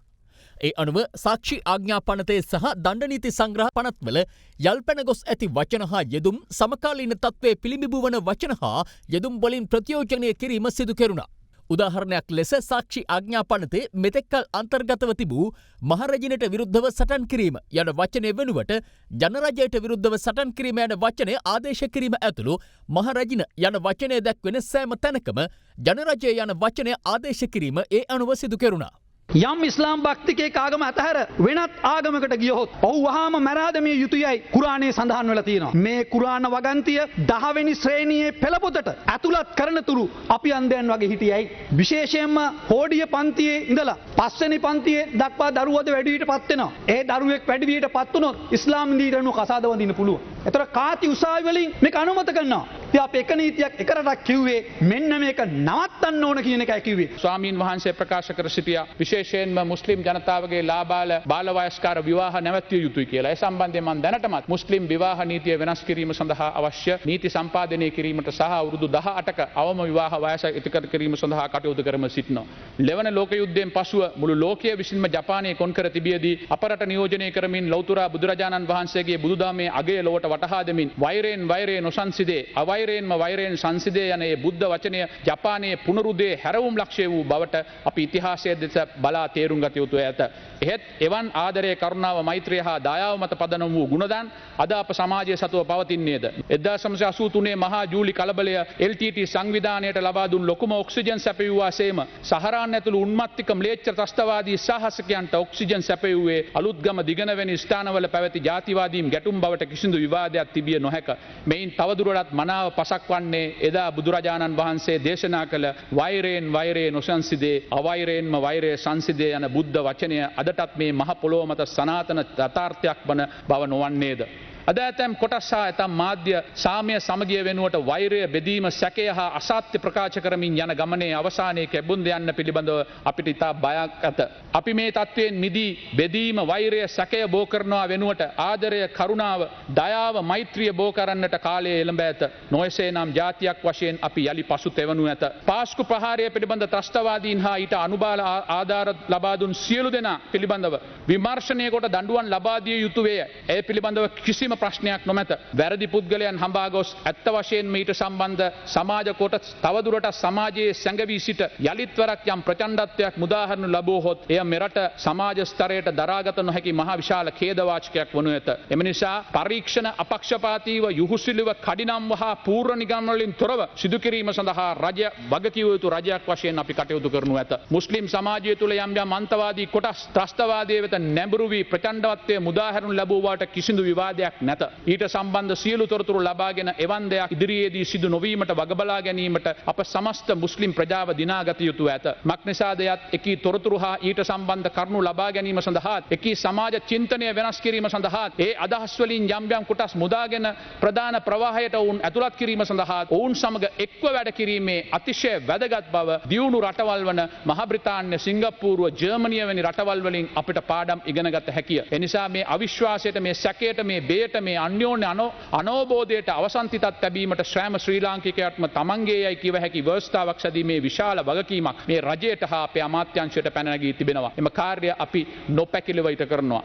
ඒ අනුව සාක්ෂි ආඥා පනතේ සහ දණ්ඩනීති සංග්‍රහ පනත්වල යල් පැන ගොස් ඇති වචන හා යෙදුම් සමකාලීන තත්ත්වයේ පිළිබිඹු වන වචන හා යෙදුම් වලින් ප්‍රතියෝජනය කිරීම සිදු කෙරුණා. උදාහරණයක් ලෙස සාක්ෂි ආඥා පනතේ මෙතෙක්කල් අන්තර්ගතව තිබූ මහරජිනට විරුද්ධව සටන් කිරීම යන වචනය වෙනුවට ජනරජයට විරුද්ධව සටන් කිරීම යන වචනය ආදේශ කිරීම ඇතුළු මහරජින යන වචනය දැක්වෙන සෑම තැනකම ජනරජය යන වචනය ආදේශ කිරීම ඒ අනුව සිදු කෙරුණා. යම් ඉස්ලාම් භක්තිකයෙක් ආගම අතහැර වෙනත් ආගමකට ගියහොත් ඔහු වහාම මැරාදමිය යුතුයයි කුරානයේ සඳහන් වෙලා තියෙනවා. මේ කුරාන වගන්තිය 10 වෙනි ශ්‍රේණියේ පෙළපොතට ඇතුළත් කරන තුරු අපි අන්ධයන් වගේ හිටියයි. විශේෂයෙන්ම හෝඩිය පන්තියේ ඉඳලා 5 වෙනි පන්තියේ දක්වා දරුවද වැඩිවියටපත් වෙනවා. ඒ දරුවෙක් වැඩිවියටපත් වුණොත් ඉස්ලාම් නීතියට කසාද වදින්න පුළුවන්. ඒතර කාති උසාවි වලින් මේක අනුමත කරනවා. ඉතින් අපි එක නීතියක් එක රටක් කිව්වේ මෙන්න මේක නවත්තන්න ඕන කියන එකයි කිව්වේ. ස්වාමීන් වහන්සේ ප්‍රකාශ කර සිටියා විශේෂයෙන්ම මුස්ලිම් ජනතාවගේ ලාබාල බාලවයස්කාර විවාහ නැවැත්විය යුතුයි කියලා. ඒ සම්බන්ධයෙන් මම දැනටමත් මුස්ලිම් විවාහ නීතිය වෙනස් කිරීම සඳහා අවශ්‍ය නීති සම්පාදනය කිරීමට සහ අවුරුදු 18ක අවම විවාහ වයස ඉදිරි කිරීම සඳහා කටයුතු කරමින් සිටිනවා. ලෙවන ලෝක යුද්ධයෙන් පසුව මුළු ලෝකයේ විසින්ම ජපානයේ කොන්කර තිබියදී අපරට නියෝජනය කරමින් ලෞතර බුදුරජාණන් වහන්සේගේ බුදුදහමේ අගය ලොවට වටහා දෙමින් වෛරයෙන් වෛරය නොසන්සිදේ අවෛරයෙන්ම වෛරයෙන් සංසිදේ යන ඒ බුද්ධ වචනය ජපානයේ පුනරුදේ හැරවුම් ලක්ෂ්‍ය වූ බවට අපි ඉතිහාසයේ දෙස බලා තේරුම් ගත යුතු ඇත. එහෙත් එවන් ආදරය, කරුණාව, මෛත්‍රිය හා දයාව මත පදනම් වූ ගුණදන් අද අප සමාජයේ සතුව පවතින්නේද? 1983 මහා ජූලි කලබලය LTT සංවිධානයට ලබා දුන් ලොකුම ඔක්සිජන් සැපයුවා සේම සහරාන් ඇතුළු උන්මත්තික ම්ලේච්ඡ ත්‍රස්තවාදී සාහසිකයන්ට ඔක්සිජන් සැපයුවේ අලුත්ගම දිගනවැනි ස්ථානවල පැවති ජාතිවාදීන් ගැටුම් බවට කිසිදු විවාදයක් තිබිය නොහැක. මෙයින් තවදුරටත් මනාව පසක් වන්නේ එදා බුදුරජාණන් වහන්සේ දේශනා කළ වෛරයෙන් වෛරයේ නොසන්සිදේ අවෛරයෙන්ම වෛරය සංසිදේ යන බුද්ධ වචනය අදටත් මේ මහ පොළොව මත සනාතන යථාර්ථයක් වන බව නොවන්නේද? අද ඇතැම් කොටස් හා ඇතම් මාධ්‍ය සාමය සමගිය වෙනුවට වෛරය බෙදීම සැකය හා අසත්‍ය ප්‍රකාශ කරමින් යන ගමනේ අවසානයේ කැබුම් යන්න පිළිබඳව අපිට ඉතා බයක් ඇත. අපි මේ තත්ත්වයෙන් මිදී බෙදීම වෛරය සැකය බෝ කරනවා වෙනුවට ආදරය, කරුණාව, දයාව, මෛත්‍රිය බෝ කරන්නට කාලය එළඹ ඇත. නොයසේ නම් ජාතියක් වශයෙන් අපි යලි පසුතැවනු ඇත. පාස්කු ප්‍රහාරය පිළිබඳ ත්‍රස්තවාදීන් හා ඊට අනුබාල ආධාර ලබා දුන් සියලු දෙනා පිළිබඳව විමර්ශනය කොට දඬුවම් ලබා දිය යුතු වේ. ඒ පිළිබඳව කිසිම ප්‍රශ්නයක් නොමැත. වැරදි පුද්ගලයන් හඹා ගොස් ඇත්ත වශයෙන්ම ඊට සම්බන්ධ සමාජ කොටස් තවදුරටත් සමාජයේ සැඟවී සිට යලිත් වරක් යම් ප්‍රචණ්ඩත්වයක් මුදාහරනු ලැබුවහොත් එය මෙරට සමාජ ස්තරයට දරාගත නොහැකි මහ විශාල ඛේදවාචකයක් වනු ඇත. එම නිසා පරීක්ෂණ අපක්ෂපාතීව යුහුසිලිව කඩිනම්ව හා පූර්ව නිගමන වලින් තොරව සිදු කිරීම සඳහා රජය වගකිව යුතු රජයක් වශයෙන් අපි කටයුතු කරනු ඇත. මුස්ලිම් සමාජය තුළ යම් යම් අන්තවාදී කොටස් ත්‍රස්තවාදයේ වෙත නැඹුරු වී ප්‍රචණ්ඩත්වයේ මුදාහරනු ලැබුවාට කිසිදු විවාදයක් නැත. ඊට සම්බන්ධ සියලු තොරතුරු ලබාගෙන එවන් දෙයක් ඉදිරියේදී සිදු නොවීමට වගබලා ගැනීමට අප සමස්ත මුස්ලිම් ප්‍රජාව දිනාගත යුතු ඇත. මක්නිසාදයත් එකී තොරතුරු හා ඊට සම්බන්ධ කරුණු ලබා ගැනීම සඳහාත් එකී සමාජ චින්තනය වෙනස් කිරීම සඳහාත් ඒ අදහස් වලින් යම් යම් කොටස් මුදාගෙන ප්‍රධාන ප්‍රවාහයට ඔවුන් ඇතුළත් කිරීම සඳහා ඔවුන් සමග එක්ව වැඩ කිරීමේ අතිශය වැදගත් බව දියුණු රටවල් වන මහා බ්‍රිතාන්‍ය, සිංගප්පූරුව, ජර්මනිය වැනි රටවල් වලින් අපිට පාඩම් ඉගෙනගත හැකිය. එනිසා මේ අවිශ්වාසයට, මේ සැකයට, මේ බේට, මේ අන්‍යෝන්‍ය අනෝබෝධයට අවසන් තිතක් තැබීමට සෑම ශ්‍රී ලාංකිකයක්ම තමන්ගේ යයි කිව හැකි ව්‍යවස්ථාවක් සැදීමේ විශාල වගකීමක් මේ රජයට හා අපේ අමාත්‍යාංශයට පැන නැගී තිබෙනවා. එම කාර්යය අපි නොපැකිලව ඉටු කරනවා.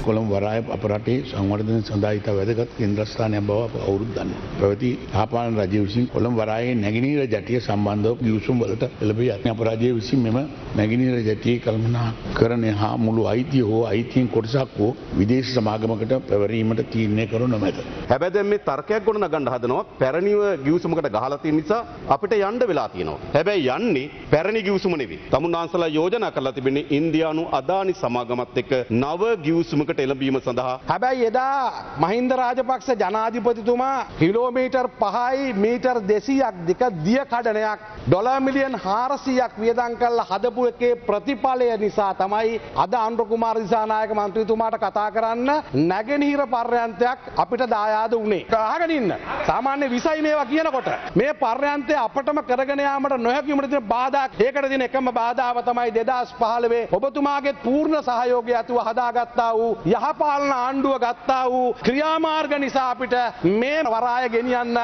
කොළඹ වරාය අප රටේ සංවර්ධනය සඳහා ඉතා වැදගත් කේන්ද්‍රස්ථානයක් බව අප කවුරුත් දන්නවා. පැවති යහපාලන රජය විසින් කොළඹ වරායේ නැගෙනහිර ජැටිය සම්බන්ධව ගිවිසුම් වලට එළඹී ඇත. අප රජය විසින් මෙම නැගෙනහිර ජැටියේ කළමනාකරණය හා මුළු අයිතිය හෝ අයිතියෙන් කොටසක් හෝ විදේශ සමාගමකට පැවරීමට තීරණය කරු නොමැත. හැබැයි දැන් මේ තර්කයක් ගොඩනගන්න හදනවා. පැරණිව ගිවිසුමකට ගහලා තියෙන නිසා අපිට යන්න වෙලා තියෙනවා. හැබැයි යන්නේ පැරණි ගිවිසුම නෙවෙයි. තමුන්නාන්සලා යෝජනා කරලා තිබෙන්නේ ඉන්දියානු අදානි සමාගමත් එක්ක නව ගිවිසුමකට එළඹීම සඳහා. හැබැයි එදා මහින්ද රාජපක්ෂ ජනාධිපතිතුමා කිලෝමීටර් 5යි මීටර් 200ක් දෙක දිය කඩනයක් ඩොලර් මිලියන් 400ක් වියදම් කරලා හදපු එකේ ප්‍රතිඵලය නිසා තමයි අද අනුර කුමාර දිසානායක මන්ත්‍රීතුමාට කතා කරන්න නැගෙනහිර පර්යන්තයක් අපිට දායාද වුණේ. අහගෙන ඉන්න. සාමාන්‍ය විසයි මේවා කියනකොට මේ පර්යන්තය අපටම කරගෙන යාමට නොහැකි වුණ තියෙන බාධා. ඒකට තියෙන එකම බාධාව තමයි 2015 ඔබතුමාගේ පූර්ණ සහයෝගය ඇතුව හදාගත්තා වූ යහපාලන ආණ්ඩුව ගත්තා වූ ක්‍රියාමාර්ග නිසා අපිට මේ වරාය ගෙනියන්න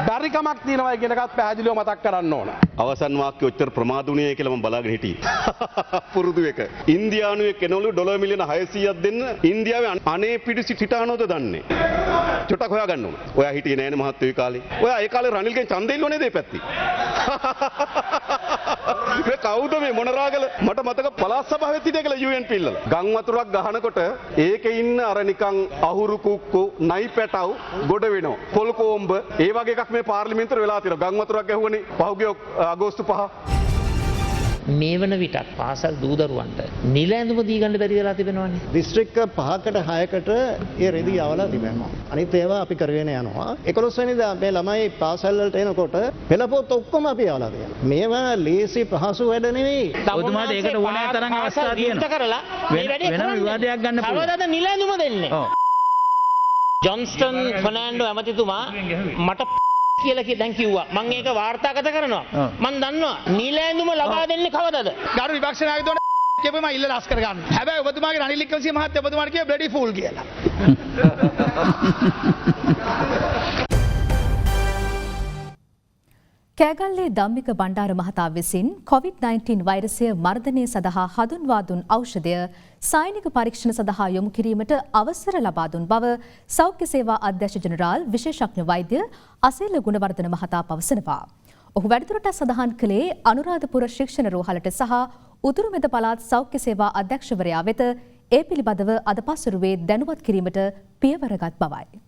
බැරිකමක් තියෙනවා කියන එකත් පැහැදිලිව මතක් කරන්න ඕන. අවසන් වාක්‍ය උත්තර ප්‍රමාදුණිය කියලා මම බලාගෙන හිටියේ. පුරුදු එක. ඉන්දියානුවේ කෙනවලු ඩොලර් මිලියන 600ක් දෙන්න ඉන්දියාවේ අනේ පිටි සිටානෝද දන්නේ. චොට්ටක් හොයාගන්න ඕන. ඔයා හිටියේ නෑනේ මහත්තයෝ ඒ කාලේ. ඔයා ඒ කාලේ රනිල්ගෙන් ඡන්දෙ ඉල්ලුවේ නේද ඒ පැත්තේ? මේ කවුද මේ මොනරාගල මට මතක පළාත් සභාවෙත් හිටිය කියලා UNP ඉල්ලලා. ගම් වතුරක් ගහනකොට ඒකේ ඉන්න අර නිකන් අහුරු කුක්කු නයි පැටව ගොඩ වෙනවා. පොල් කොඹ ඒ වගේ එකක් මේ පාර්ලිමේන්තුවේ වෙලා තියෙනවා. ගම් වතුරක් ගැහුවනේ පහුගිය අගෝස්තු 5. මේ වන විටත් පාසල් දූ දරුවන්ට නිල ඇඳුම දී ගන්න බැරි වෙලා තිබෙනවානේ. දිස්ත්‍රික්ක 5කට 6කට ඒ රෙදි යවලා තිබෙනවා. අනිත් ඒවා අපි කරගෙන යනවා. 11 වෙනිදා මේ ළමයි පාසල් වලට එනකොට පෙළපොත් ඔක්කොම අපි යවලා තියෙනවා. මේවා ලේසි පහසු වැඩ නෙවෙයි. ඔබතුමාට ඒකට ඕනෑ තරම් අවස්ථා තියෙනවා. වෙනම විවාදයක් ගන්න පුළුවන්. කවදාද නිල ඇඳුම දෙන්නේ? ජොන්ස්ටන් ෆර්නෑන්ඩෝ ඇමතිතුමා මට කියලා දැන් කිව්වා. මම ඒක වාර්තාගත කරනවා. මම දන්නවා නිල ඇඳුම ලබා දෙන්නේ කවදද? ගරු විපක්ෂ නායකතුමා කියපෙම ඉල්ලලා අස් කරගන්න. හැබැයි ඔබතුමාගේ රනිල් වික්‍රමසිංහ මහත්තයා ඔබතුමාට කිය බ්ලඩි ෆූල් කියලා. කෑගල්ලේ ධම්මික බණ්ඩාර මහතා විසින් COVID-19 වෛරසය මර්ධනය සඳහා හඳුන්වා දුන් ඖෂධය සායනික පරීක්ෂණ සඳහා යොමු කිරීමට අවසර ලබා දුන් බව සෞඛ්‍ය සේවා අධ්‍යක්ෂ ජෙනරාල් විශේෂඥ වෛද්‍ය අසේල ගුණවර්ධන මහතා පවසනවා. ඔහු වැඩිදුරටත් සඳහන් කළේ අනුරාධපුර ශික්ෂණ රෝහලට සහ උතුරුමෙද පළාත් සෞඛ්‍ය සේවා අධ්‍යක්ෂවරයා වෙත ඒ පිළිබඳව අද පසුරුවේ දැනුවත් කිරීමට පියවරගත් බවයි.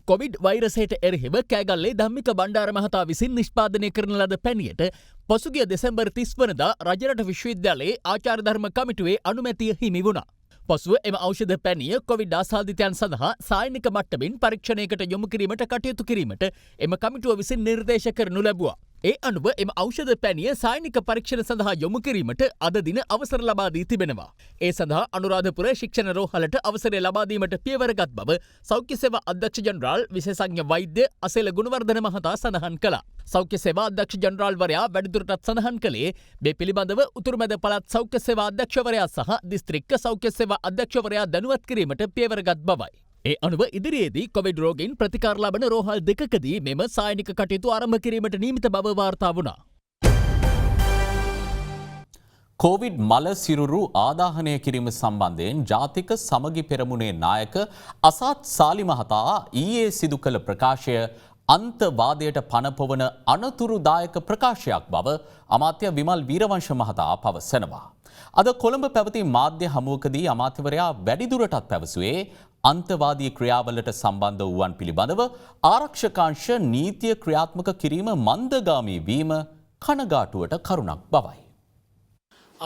කොවිඩ් වෛරසයට එරෙහිව කෑගල්ලේ ධම්මික බණ්ඩාර මහතා විසින් නිෂ්පාදනය කරන ලද පැණියට පසුගිය දෙසැම්බර් 30 වනදා රජරට විශ්වවිද්‍යාලයේ ආචාර්ය ධර්ම කමිටුවේ අනුමැතිය හිමි වුණා. පසුව එම ඖෂධ පැණිය කොවිඩ් ආසාදිතයන් සඳහා සායනික මට්ටමින් පරීක්ෂණයකට යොමු කිරීමට කටයුතු කිරීමට එම කමිටුව විසින් නිර්දේශ කරනු ලැබුවා. ඒ අනුව එම ඖෂධ පැණිය සායනික පරීක්ෂණ සඳහා යොමු කිරීමට අද දින අවසර ලබා දී තිබෙනවා. ඒ සඳහා අනුරාධපුර ශික්ෂණ රෝහලට අවසරය ලබා දීමට පියවරගත් බව සෞඛ්‍ය සේවා අධ්‍යක්ෂ ජෙනරාල් විශේෂඥ වෛද්‍ය අසේල ගුණවර්ධන මහතා සඳහන් කළා. සෞඛ්‍ය සේවා අධ්‍යක්ෂ ජෙනරාල්වරයා වැඩිදුරටත් සඳහන් කළේ මේ පිළිබඳව උතුරුමැද පළාත් සෞඛ්‍ය සේවා අධ්‍යක්ෂවරයා සහ දිස්ත්‍රික්ක සෞඛ්‍ය සේවා අධ්‍යක්ෂවරයා දැනුවත් කිරීමට පියවරගත් බවයි. ඒ අනුව ඉදිරියේදී කොවිඩ් රෝගීන් ප්‍රතිකාර ලබන රෝහල් දෙකකදී මෙම සායනික කටයුතු ආරම්භ කිරීමට නියමිත බව වාර්තා වුණා. කොවිඩ් මල සිරුරු ආදාහනය කිරීම සම්බන්ධයෙන් ජාතික සමගි පෙරමුණේ නායක අසාත් සාලි මහතා ඊයේ සිදු කළ ප්‍රකාශය අන්තවාදයට පනපොවන අනතුරුදායක ප්‍රකාශයක් බව අමාත්‍ය විමල් වීරවංශ මහතා පවසනවා. අද කොළඹ පැවති මාධ්‍ය හමුවකදී අමාත්‍යවරයා වැඩිදුරටත් පැවසුවේ අන්තවාදී ක්‍රියාවලට සම්බන්ධ වූවන් පිළිබඳව ආරක්ෂකාංශ නීතිය ක්‍රියාත්මක කිරීම මන්දගාමී වීම කනගාටුවට කරුණක් බවයි.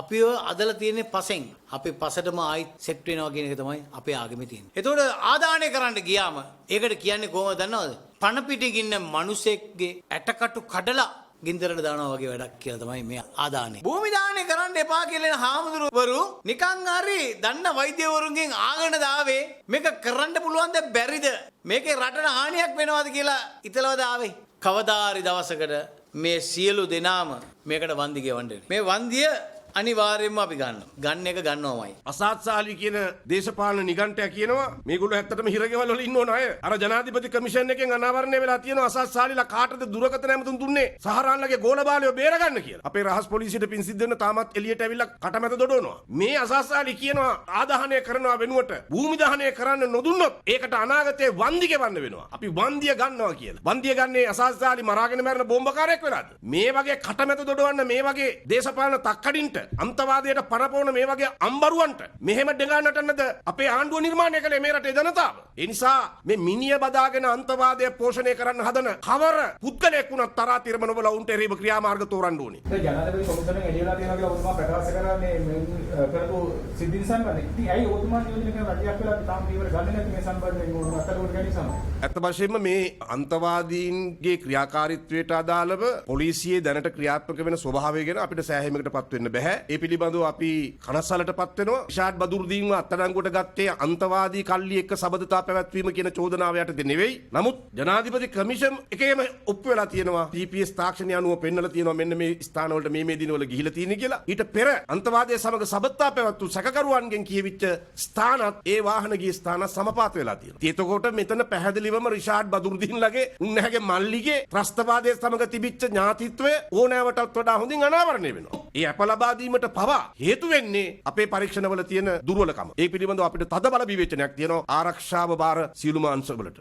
අපිව අදලා තියෙන්නේ පසෙන්. අපි පසටම ආයිත් සෙට් වෙනවා කියන එක තමයි අපේ ආගමේ තියෙන්නේ. එතකොට ආදානය කරන්න ගියාම ඒකට කියන්නේ කොහොමද දන්නවද? පණ පිටින් ඉන්න මිනිසෙක්ගේ ඇටකටු කඩලා ගින්දරට දානවා වගේ වැඩක් කියලා තමයි මේ ආදානේ. භූමි දාණය කරන්න එපා කියලා හාමුදුරුවරු නිකන් හරි දන්න වෛද්‍යවරුන්ගෙන් ආගෙන දාවේ මේක කරන්න පුළුවන්ද බැරිද? මේකේ රටට හානියක් වෙනවද කියලා ඉතලවද ආවේ? කවදා හරි දවසකට මේ සියලු දෙනාම මේකට වන්දි ගෙවන්න වෙනවා. මේ වන්දිය අනිවාර්යයෙන්ම අපි ගන්නවා. ගන්න එක ගන්නවමයි. අසාත්සාලි කියන දේශපාලන නිගණ්ඨය කියනවා මේගොල්ලෝ ඇත්තටම හිරගෙවල් වල ඉන්න ඕන අය. අර ජනාධිපති කමිෂන් එකෙන් අනාවරණය වෙලා තියෙනවා අසාත්සාලිලා කාටද දුරකථන ඇමතුම් දුන්නේ සහරාන්ලගේ ගෝලබාලයෝ බේරගන්න කියලා. අපේ රහස් පොලිසියට පින් සිද්ධ වෙන තාමත් එළියට ඇවිල්ලා කටමැද දොඩවනවා. මේ අසාත්සාලි කියනවා ආදාහනය කරනවා වෙනුවට භූමි දාහනය කරන්න නොදුන්නොත් ඒකට අනාගතයේ වන්දි ගෙවන්න වෙනවා. අපි වන්දිය ගන්නවා කියලා. වන්දිය ගන්නේ අසාත්සාලි මරාගෙන මැරෙන බෝම්බකාරයෙක් වෙලාද? මේ වගේ කටමැද දොඩවන්න මේ වගේ දේශපාලන තක්කඩින්ට අන්තවාදයට පරපවන මේ වගේ අම්බරුවන්ට මෙහෙම ඩෙගා නටන්නද අපේ ආණ්ඩුව නිර්මාණය කළේ මේ රටේ ජනතාව. ඒ නිසා මේ මිනිය බදාගෙන අන්තවාදය පෝෂණය කරන්න හදන කවර පුද්ගලයෙක් වුණත් තරා තිරමන වල උන්ට එරෙහිව ක්‍රියාමාර්ග තෝරන්න ඕනේ. ඒ ජනාධිපති කොමිසමෙන් එළියලා තියෙනවා කියලා ඔබතුමා ප්‍රකාශ කරන්නේ මේ කරපු සිද්ධීන් සම්බන්ධයෙන්. ඉතින් ඇයි ඔබතුමා නියෝජනය කරන රජයක් වෙලා තාම පියවර ගන්නේ නැති මේ සම්බන්ධයෙන් මොන අතරවල ගැනීම සමග? ඇත්ත වශයෙන්ම මේ අන්තවාදීන්ගේ ක්‍රියාකාරීත්වයට අදාළව පොලිසියේ දැනට ක්‍රියාත්මක වෙන ස්වභාවය ගැන අපිට සෑහීමකටපත් වෙන්න බෑ. ඒ පිළිබඳව අපි කනස්සලටපත් වෙනවා. රිෂාඩ් බදුරුදීන්ව අත්අඩංගුවට ගත්තේ අන්තවාදී කල්ලි එක්ක සබඳතා පැවැත්වීම කියන චෝදනාව යටතේ නෙවෙයි. නමුත් ජනාධිපති කමිෂන් එකේම ඔප්පු වෙලා තියෙනවා. GPS තාක්ෂණය අනුව පෙන්නලා තියෙනවා මෙන්න මේ ස්ථානවලට මේ දිනවල ගිහිලා තියෙන කියලා. ඊට පෙර අන්තවාදයේ සමග සබඳතා පැවැත්වු සැකකරුවන්ගෙන් කියවිච්ච ස්ථානත් ඒ වාහන ගිය ස්ථාන සමපාත වෙලා තියෙනවා. එතකොට මෙතන පැහැදිලිවම රිෂාඩ් බදුරුදීන්ලගේ උන්නැගේ මල්ලිගේ ත්‍රස්තවාදයේ සමග තිබිච්ච ඥාතිත්වය ඕනෑවටත් වඩා හොඳින් අනාවරණය වෙනවා. ඒ අප ලබා දීමට පවා හේතු වෙන්නේ අපේ පරීක්ෂණවල තියෙන දුර්වලකම. ඒ පිළිබඳව අපිට තද බල විවේචනයක් තියෙනවා ආරක්ෂාව බාර සියලුම අංශවලට.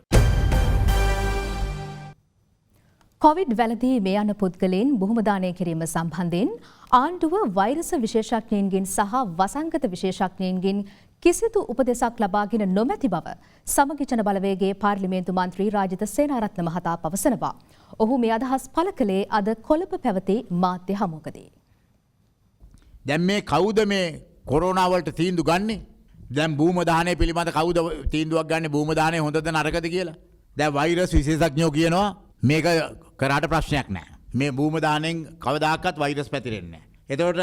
කොවිඩ් වැළදී මේ යන පුද්ගලයන් බොහොම දානය කිරීම සම්බන්ධයෙන් ආණ්ඩුව වෛරස විශේෂඥයින්ගෙන් සහ වසංගත විශේෂඥයින්ගෙන් කිසිදු උපදෙසක් ලබාගෙන නොමැති බව සමගි ජන බලවේගයේ පාර්ලිමේන්තු මන්ත්‍රී රාජිත සේනාරත්න මහතා පවසනවා. ඔහු මේ අදහස් පළ කළේ අද කොළඹ පැවති මාධ්‍ය හමුවකදී. දැන් මේ කවුද මේ කොරෝනා වලට තීන්දුව ගන්නේ? දැන් භූම දාහනය පිළිබඳ කවුද තීන්දුවක් ගන්නේ භූම දාහනය හොඳද නරකද කියලා? දැන් වෛරස් විශේෂඥයෝ කියනවා මේක කරාට ප්‍රශ්නයක් නැහැ. මේ භූම දාහනයෙන් කවදාකවත් වෛරස් පැතිරෙන්නේ නැහැ. එතකොට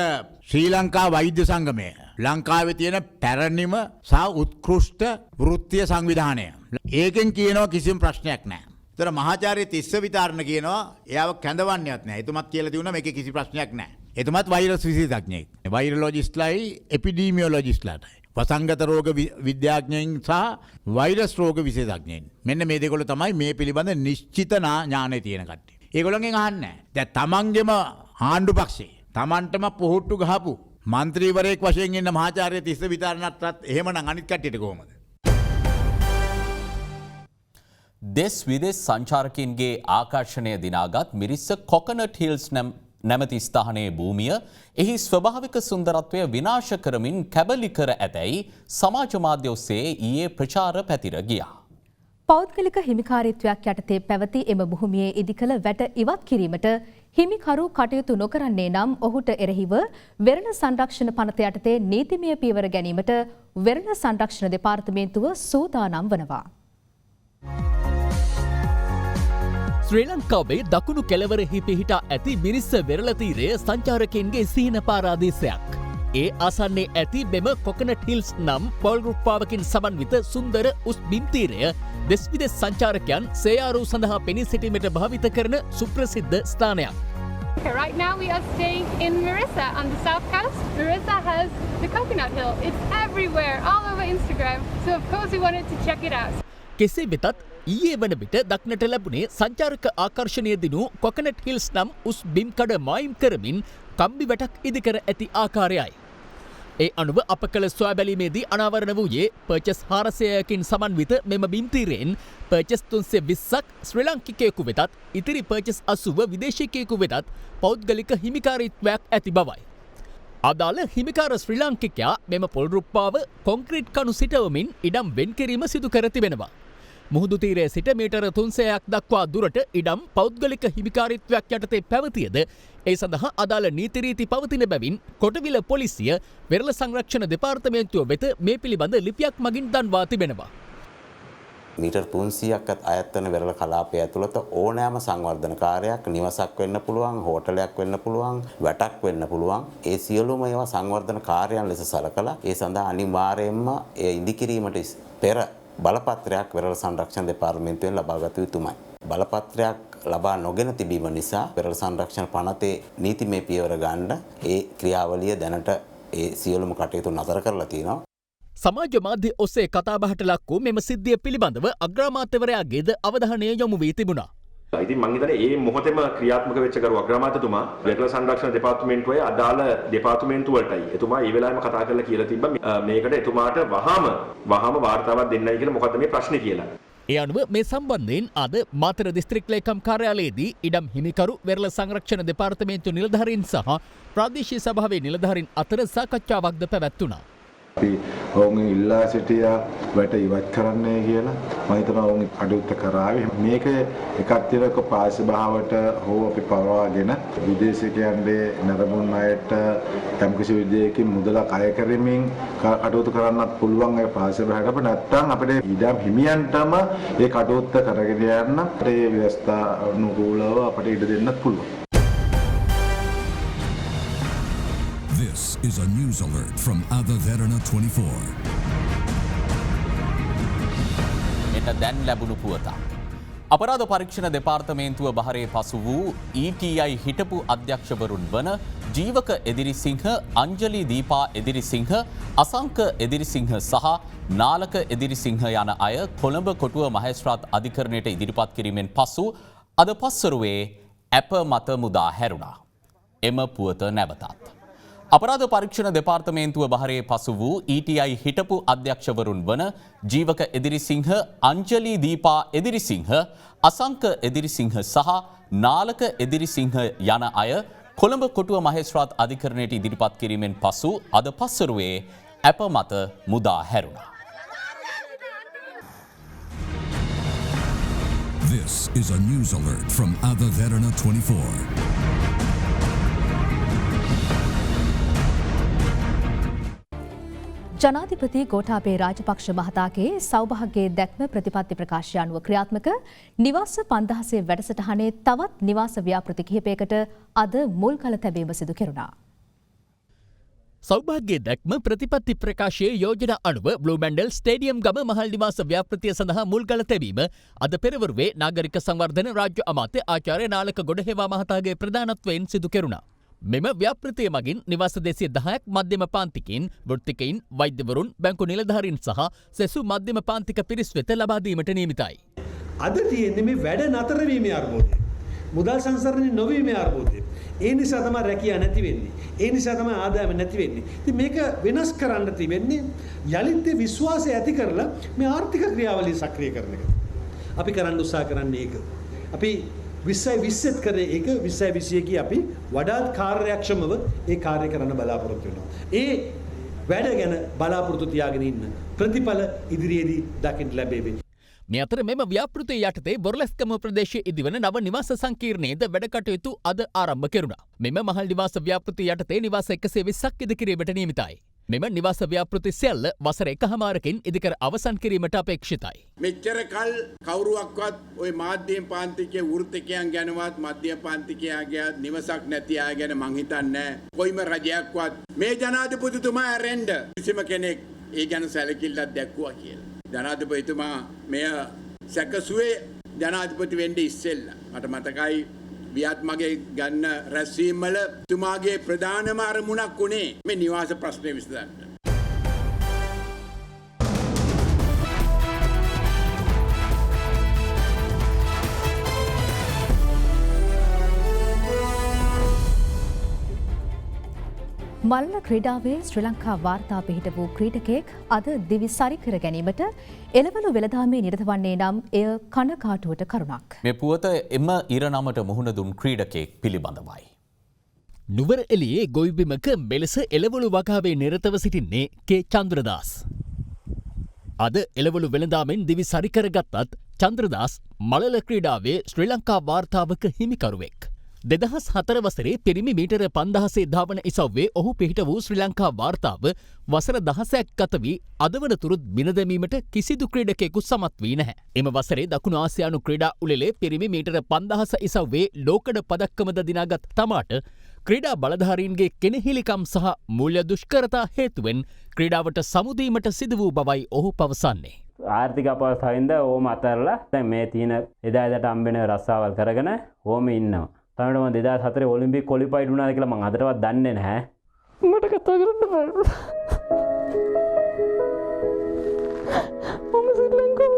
ශ්‍රී ලංකා වෛද්‍ය සංගමය ලංකාවේ තියෙන පැරණිම සහ උත්කෘෂ්ඨ වෘත්තීය සංවිධානය. ඒකෙන් කියනවා කිසිම ප්‍රශ්නයක් නැහැ. ඒතර මහාචාර්ය තිස්ස විතරණ කියනවා එයාව කැඳවන්නේවත් නැහැ. එතුමත් කියලා තියුණා මේකේ කිසි ප්‍රශ්නයක් නැහැ. එතුමත් වෛරස් විශේෂඥයෙක්. වෛරොලොජිස්ට්ලායි එපිඩීමියොලොජිස්ට්ලාටයි. වසංගත රෝග විද්‍යාඥයින් සහ වෛරස් රෝග විශේෂඥයින්. මෙන්න මේ දෙකොල්ල තමයි මේ පිළිබඳ නිශ්චිත ඥානය තියෙන කට්ටිය. ඒගොල්ලන්ගෙන් අහන්නේ නැහැ. දැන් තමන්ගේම ආණ්ඩු පක්ෂේ තමන්ටම පොහොට්ටු ගහපු മന്ത്രിවරයෙක් වශයෙන් ඉන්න මහාචාර්ය තිස්ස විතරණටත් එහෙමනම් අනිත් කට්ටියට කොහොමද? දෙස් විදෙස් සංචාරකින්ගේ ආකර්ෂණය දිනාගත් මිරිස්ස කොකනට් හිල්ස් නැමති ස්ථානයේ භූමිය එහි ස්වභාවික සුන්දරත්වය විනාශ කරමින් කැබලි කර ඇතැයි සමාජ මාධ්‍ය ඔස්සේ ඊයේ ප්‍රචාර පැතිර ගියා. පෞද්ගලික හිමිකාරීත්වයක් යටතේ පැවති එම භූමියේ ඉදිකළ වැට ඉවත් කිරීමට හිමිකරු කටයුතු නොකරන්නේ නම් ඔහුට එරෙහිව වෙරළ සංරක්ෂණ පනත යටතේ නීතිමය පියවර ගැනීමට වෙරළ සංරක්ෂණ දෙපාර්තමේන්තුව සූදානම් වනවා. ශ්‍රී ලංකාවේ දකුණු කෙළවරෙහි පිහිටා ඇති මිරිස්ස වෙරළතීරය සංචාරකයන්ගේ සිහින පාරාදීසයක්. ඒ ආසන්නේ ඇති මෙම කොකනට් හිල්ස් නම් පොල්රුප්පාවකින් සමන්විත සුන්දර උස් බිම්තීරය දෙස් විදෙස් සංචාරකයන් සේයාරු සඳහා පෙනී සිටීමට භාවිත කරන සුප්‍රසිද්ධ ස්ථානයක්. Right now we are staying in Mirissa on the south coast. Mirissa has the coconut hill. It's everywhere, all over Instagram. So of course we wanted to check it out. කෙසේ වෙතත් ඊයේ වන විට දක්නට ලැබුණේ සංචාරක ආකර්ෂණය දිනු කොකනට් හිල්ස් නම් උස් බිම්කඩ මායිම් කරමින් කම්බි වැටක් ඉදිකර ඇති ආකාරයයි. ඒ අනුව අප කළ සොයා බැලීමේදී අනාවරණ වූයේ පර්චස් 400කින් සමන්විත මෙම බිම්තීරයෙන් පර්චස් 320ක් ශ්‍රී ලාංකිකයෙකු වෙතත් ඉතිරි පර්චස් 80 විදේශිකයෙකු වෙතත් පෞද්ගලික හිමිකාරීත්වයක් ඇති බවයි. අදාළ හිමිකාර ශ්‍රී ලාංකිකයා මෙම පොල්රුප්පාව කොන්ක්‍රීට් කණු සිටවමින් ඉඩම් වෙන් කිරීම සිදු කර තිබෙනවා. මුහුදු තීරයේ සිට මීටර 300ක් දක්වා දුරට ඉඩම් පෞද්ගලික හිමිකාරීත්වයක් යටතේ පැවතියද ඒ සඳහා අදාළ නීති රීති පවතින බැවින් කොටවිල පොලිසිය වෙරළ සංරක්ෂණ දෙපාර්තමේන්තුව වෙත මේ පිළිබඳ ලිපියක් මගින් දන්වා තිබෙනවා. මීටර් 300ක්වත් අයත් වන වෙරළ කලාපය ඇතුළත ඕනෑම සංවර්ධන කාර්යයක් නිවසක් වෙන්න පුළුවන්, හෝටලයක් වෙන්න පුළුවන්, වැටක් වෙන්න පුළුවන්. ඒ සියලුම ඒවා සංවර්ධන කාර්යයන් ලෙස සලකලා ඒ සඳහා අනිවාර්යයෙන්ම ඒ ඉදිකිරීමට පෙර බලපත්‍රයක් වෙරළ සංරක්ෂණ දෙපාර්තමේන්තුවෙන් ලබාගත යුතුමයි. බලපත්‍රයක් ලබා නොගෙන තිබීම නිසා වෙරළ සංරක්ෂණ පනතේ නීතිමය පියවර ගන්න ඒ ක්‍රියාවලිය දැනට ඒ සියලුම කටයුතු නතර කරලා තියෙනවා. සමාජ මාධ්‍ය ඔස්සේ කතාබහට ලක් වූ මෙම සිද්ධිය පිළිබඳව අග්‍රාමාත්‍යවරයාගේද අවධානය යොමු වී තිබුණා. ඉතින් මං හිතන්නේ මේ මොහොතේම ක්‍රියාත්මක වෙච්ච ගරු අග්‍රාමාත්‍යතුමා වෙරළ සංරක්ෂණ දෙපාර්තමේන්තුවේ අදාළ දෙපාර්තමේන්තු වලටයි එතුමා ඒ වෙලාවෙම කතා කරලා කියලා තිබ්බා මේකට එතුමාට වහාම වාර්තාවක් දෙන්නයි කියලා මොකද්ද මේ ප්‍රශ්නේ කියලා. ඒ අනුව මේ සම්බන්ධයෙන් අද මාතර දිස්ත්‍රික් ලේකම් කාර්යාලයේදී ඉඩම් හිමිකරු වෙරළ සංරක්ෂණ දෙපාර්තමේන්තු නිලධාරීන් සහ ප්‍රාදේශීය සභාවේ නිලධාරීන් අතර සාකච්ඡාවක්ද පැවැත්වුණා. අපි ඔවුන් ඉල්ලා සිටියා වැට ඉවත් කරන්නයි කියලා මම හිතනවා ඔවුන් අඩුත් කරාවේ මේක එකක් තිරක පාසභාවට හෝ අපි පවාගෙන විදේශිකයන්ගේ නරඹුන් අයට යම්කිසි විදියකින් මුදලක් අය කරමින් කටයුතු කරන්නත් පුළුවන් ඒ පාසභාවට අප නැත්තම් අපිට ඉඩම් හිමියන්ටම ඒ කටයුත්ත කරගෙන යන්න ඒ ව්‍යවස්ථා අනුකූලව අපිට ඉඩ දෙන්නත් පුළුවන්. This is a news alert from Ada Verana 24. එට දැන් ලැබුණු පුවතක්. අපරාධ පරීක්ෂණ දෙපාර්තමේන්තුව බහරේ පසු වූ ETI හිටපු අධ්‍යක්ෂවරුන් වන ජීවක එදිරිසිංහ, අංජලි දීපා එදිරිසිංහ, අසංක එදිරිසිංහ සහ නාලක එදිරිසිංහ යන අය කොළඹ කොටුව මහේස්ත්‍රාත් අධිකරණයට ඉදිරිපත් කිරීමෙන් පසු අද පස්වරුවේ ඇප මත මුදා හැරුණා. එම පුවත නැවතත්. අපරාධ පරීක්ෂණ දෙපාර්තමේන්තුව බහරේ පසු වූ ETI හිටපු අධ්‍යක්ෂවරුන් වන ජීවක එදිරිසිංහ, අංජලි දීපා එදිරිසිංහ, අසංක එදිරිසිංහ සහ නාලක එදිරිසිංහ යන අය කොළඹ කොටුව මහේස්ත්‍රාත් අධිකරණයට ඉදිරිපත් කිරීමෙන් පසු අද පස්වරුවේ ඇප මත මුදා හැරුණා. This is a news alert from Ada Verana 24. ජනාධිපති ගෝඨාභය රාජපක්ෂ මහතාගේ සෞභාග්‍යයේ දැක්ම ප්‍රතිපත්ති ප්‍රකාශය අනුව ක්‍රියාත්මක නිවාස 5000 වැඩසටහනේ තවත් නිවාස ව්‍යාපෘති කිහිපයකට අද මුල්කල තැබීම සිදු කෙරුණා. සෞභාග්‍යයේ දැක්ම ප්‍රතිපත්ති ප්‍රකාශයේ යෝජනා අනුව බ්ලූ මැන්ඩල් ස්ටේඩියම් ගම මහල් නිවාස ව්‍යාපෘතිය සඳහා මුල්කල තැබීම අද පෙරවරුවේ නාගරික සංවර්ධන රාජ්‍ය අමාත්‍ය ආචාර්ය නාලක ගොඩහේවා මහතාගේ ප්‍රධානත්වයෙන් සිදු කෙරුණා. මෙම ව්‍යාපෘතිය මගින් නිවාස 210ක් මධ්‍යම පාන්තිකයින්, වෘත්තිකයින්, වෛද්‍යවරුන්, බැංකු නිලධාරීන් සහ සෙසු මධ්‍යම පාන්තික පිරිස් වෙත ලබා දීමට නියමිතයි. අද තියෙන්නේ මේ වැඩ නතර වීමේ අර්බුදය. මුදල් සංසරණය නොවීමේ අර්බුදය. ඒ නිසා තමයි රැකියාව නැති වෙන්නේ. ඒ නිසා තමයි ආදායම නැති වෙන්නේ. ඉතින් මේක වෙනස් කරන්න තිබෙන්නේ යලිත් විශ්වාසය ඇති කරලා මේ ආර්ථික ක්‍රියාවලිය සක්‍රිය කරන එක. අපි කරන්න උත්සාහ කරන්නේ ඒක. අපි 2020ත් කරේ ඒක 2021 අපි වඩාත් කාර්යක්ෂමව ඒ කාර්ය කරන්න බලාපොරොත්තු වෙනවා. ඒ වැඩ ගැන බලාපොරොත්තු තියාගෙන ඉන්න ප්‍රතිඵල ඉදිරියේදී දකින්න ලැබෙවි. මේ අතර මෙම ව්‍යාපෘතිය යටතේ බොරලැස්කම ප්‍රදේශයේ ඉදිවන නව නිවාස සංකීර්ණයේද වැඩ කටයුතු අද ආරම්භ කෙරුණා. මෙම මහල් නිවාස ව්‍යාපෘතිය යටතේ නිවාස 120ක් ඉදිකිරීමට නියමිතයි. මෙම නිවාස ව්‍යාපෘති සියල්ල වසර 1කමාරකින් ඉදිකර අවසන් කිරීමට අපේක්ෂිතයි. මෙච්චර කල් කවුරුවක්වත් ওই මාධ්‍යම පාන්තිකයේ වෘත්තිකයන් ගැනවත් මධ්‍යම පාන්තිකයාගේ නිවසක් නැති අය ගැන මං හිතන්නේ කොයිම රජයක්වත් මේ ජනාධිපතිතුමා ඇරෙන්න කිසිම කෙනෙක් ඒ ගැන සැලකිල්ලක් දැක්වුවා කියලා. ජනාධිපතිතුමා මෙය සැකසුවේ ජනාධිපති වෙන්න ඉස්සෙල්ලා. මට මතකයි වියත් මගේ ගන්න රැස්වීම් වල තුමාගේ ප්‍රධානම අරමුණක් උනේ මේ නිවාස ප්‍රශ්නේ විසඳන්න. මල්ල ක්‍රීඩාවේ ශ්‍රී ලංකා වාර්තා පිහිට වූ ක්‍රීඩකයෙක් අද දිවි සරිකර ගැනීමට එළවලු වෙළඳාමේ නිරත වන්නේ නම් එය කනකාටුවට කරුණක්. මේ පුවත එම ඉරණමට මුහුණ දුන් ක්‍රීඩකයෙක් පිළිබඳවයි. නුවර එළියේ ගොවිබිමක මෙලෙස එළවලු වගාවේ නිරතව සිටින්නේ කේ චන්ද්‍රදාස්. අද එළවලු වෙළඳාමෙන් දිවි සරිකරගත්තත් චන්ද්‍රදාස් මළල ක්‍රීඩාවේ ශ්‍රී ලංකා වාර්තාවක හිමිකරුවෙක්. 2004 වසරේ පිරිමි මීටර 5000 ධාවන ඉසව්වේ ඔහු පිහිට වූ ශ්‍රී ලංකා වාර්තාව වසර 16ක් ගත වී අද වනතුරුත් බිඳ දැමීමට කිසිදු ක්‍රීඩකයෙකු සමත් වී නැහැ. එම වසරේ දකුණු ආසියානු ක්‍රීඩා උළෙලේ පිරිමි මීටර 5000 ඉසව්වේ ලෝකඩ පදක්කමද දිනාගත් තමාට ක්‍රීඩා බලධාරීන්ගේ කෙනෙහිලිකම් සහ මූල්‍ය දුෂ්කරතා හේතුවෙන් ක්‍රීඩාවට සමුදීමට සිදු වූ බවයි ඔහු පවසන්නේ. ආර්ථික අපවස්ථාවෙන්ද ඕම අතරලා දැන් මේ තියෙන එදාට අම්බෙන රස්සාවල් කරගෙන ඕම ඉන්නවා. තමයි මම 2004 ඔලිම්පික් ක්වොලිෆයිඩ් වුණාද කියලා මම අදටවත් දන්නේ නැහැ. මට කතා කරන්න බෑ. මම ශ්‍රී ලංකාව.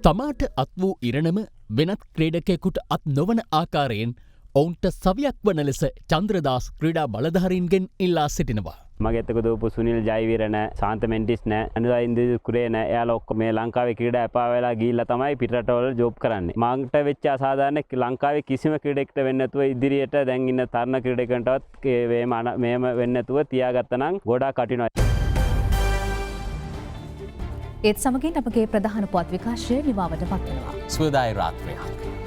තමාට අත් වූ ඉරණම වෙනත් ක්‍රීඩකයෙකුට අත් නොවන ආකාරයෙන් ඔවුන්ට සවියක් වන ලෙස චන්ද්‍රදාස් ක්‍රීඩා බලධාරීන්ගෙන් ඉල්ලා සිටිනවා. මගේ එතක දූපු සුනිල් ජයවීර නෑ, සාන්ත මෙන්ටිස් නෑ, අනුරා ඉන්දිය කුරේ නෑ. එයාලා ඔක්කොම මේ ලංකාවේ ක්‍රීඩා එපා වෙලා ගිහිල්ලා තමයි පිටරටවල ජොබ් කරන්නේ. මාකට වෙච්ච අසාධාරණ ලංකාවේ කිසිම ක්‍රීඩකෙකුට වෙන්නේ නැතුව ඉදිරියට දැන් ඉන්න තරුණ ක්‍රීඩකයන්ටවත් මේම වෙන්නේ නැතුව තියාගත්තා නම් ගොඩාක් කටිනවා. ඒත් සමගින් අපගේ ප්‍රධාන පුවත් විකාශය නිමාවට පත් වෙනවා. සුවදායි රාත්‍රියක්.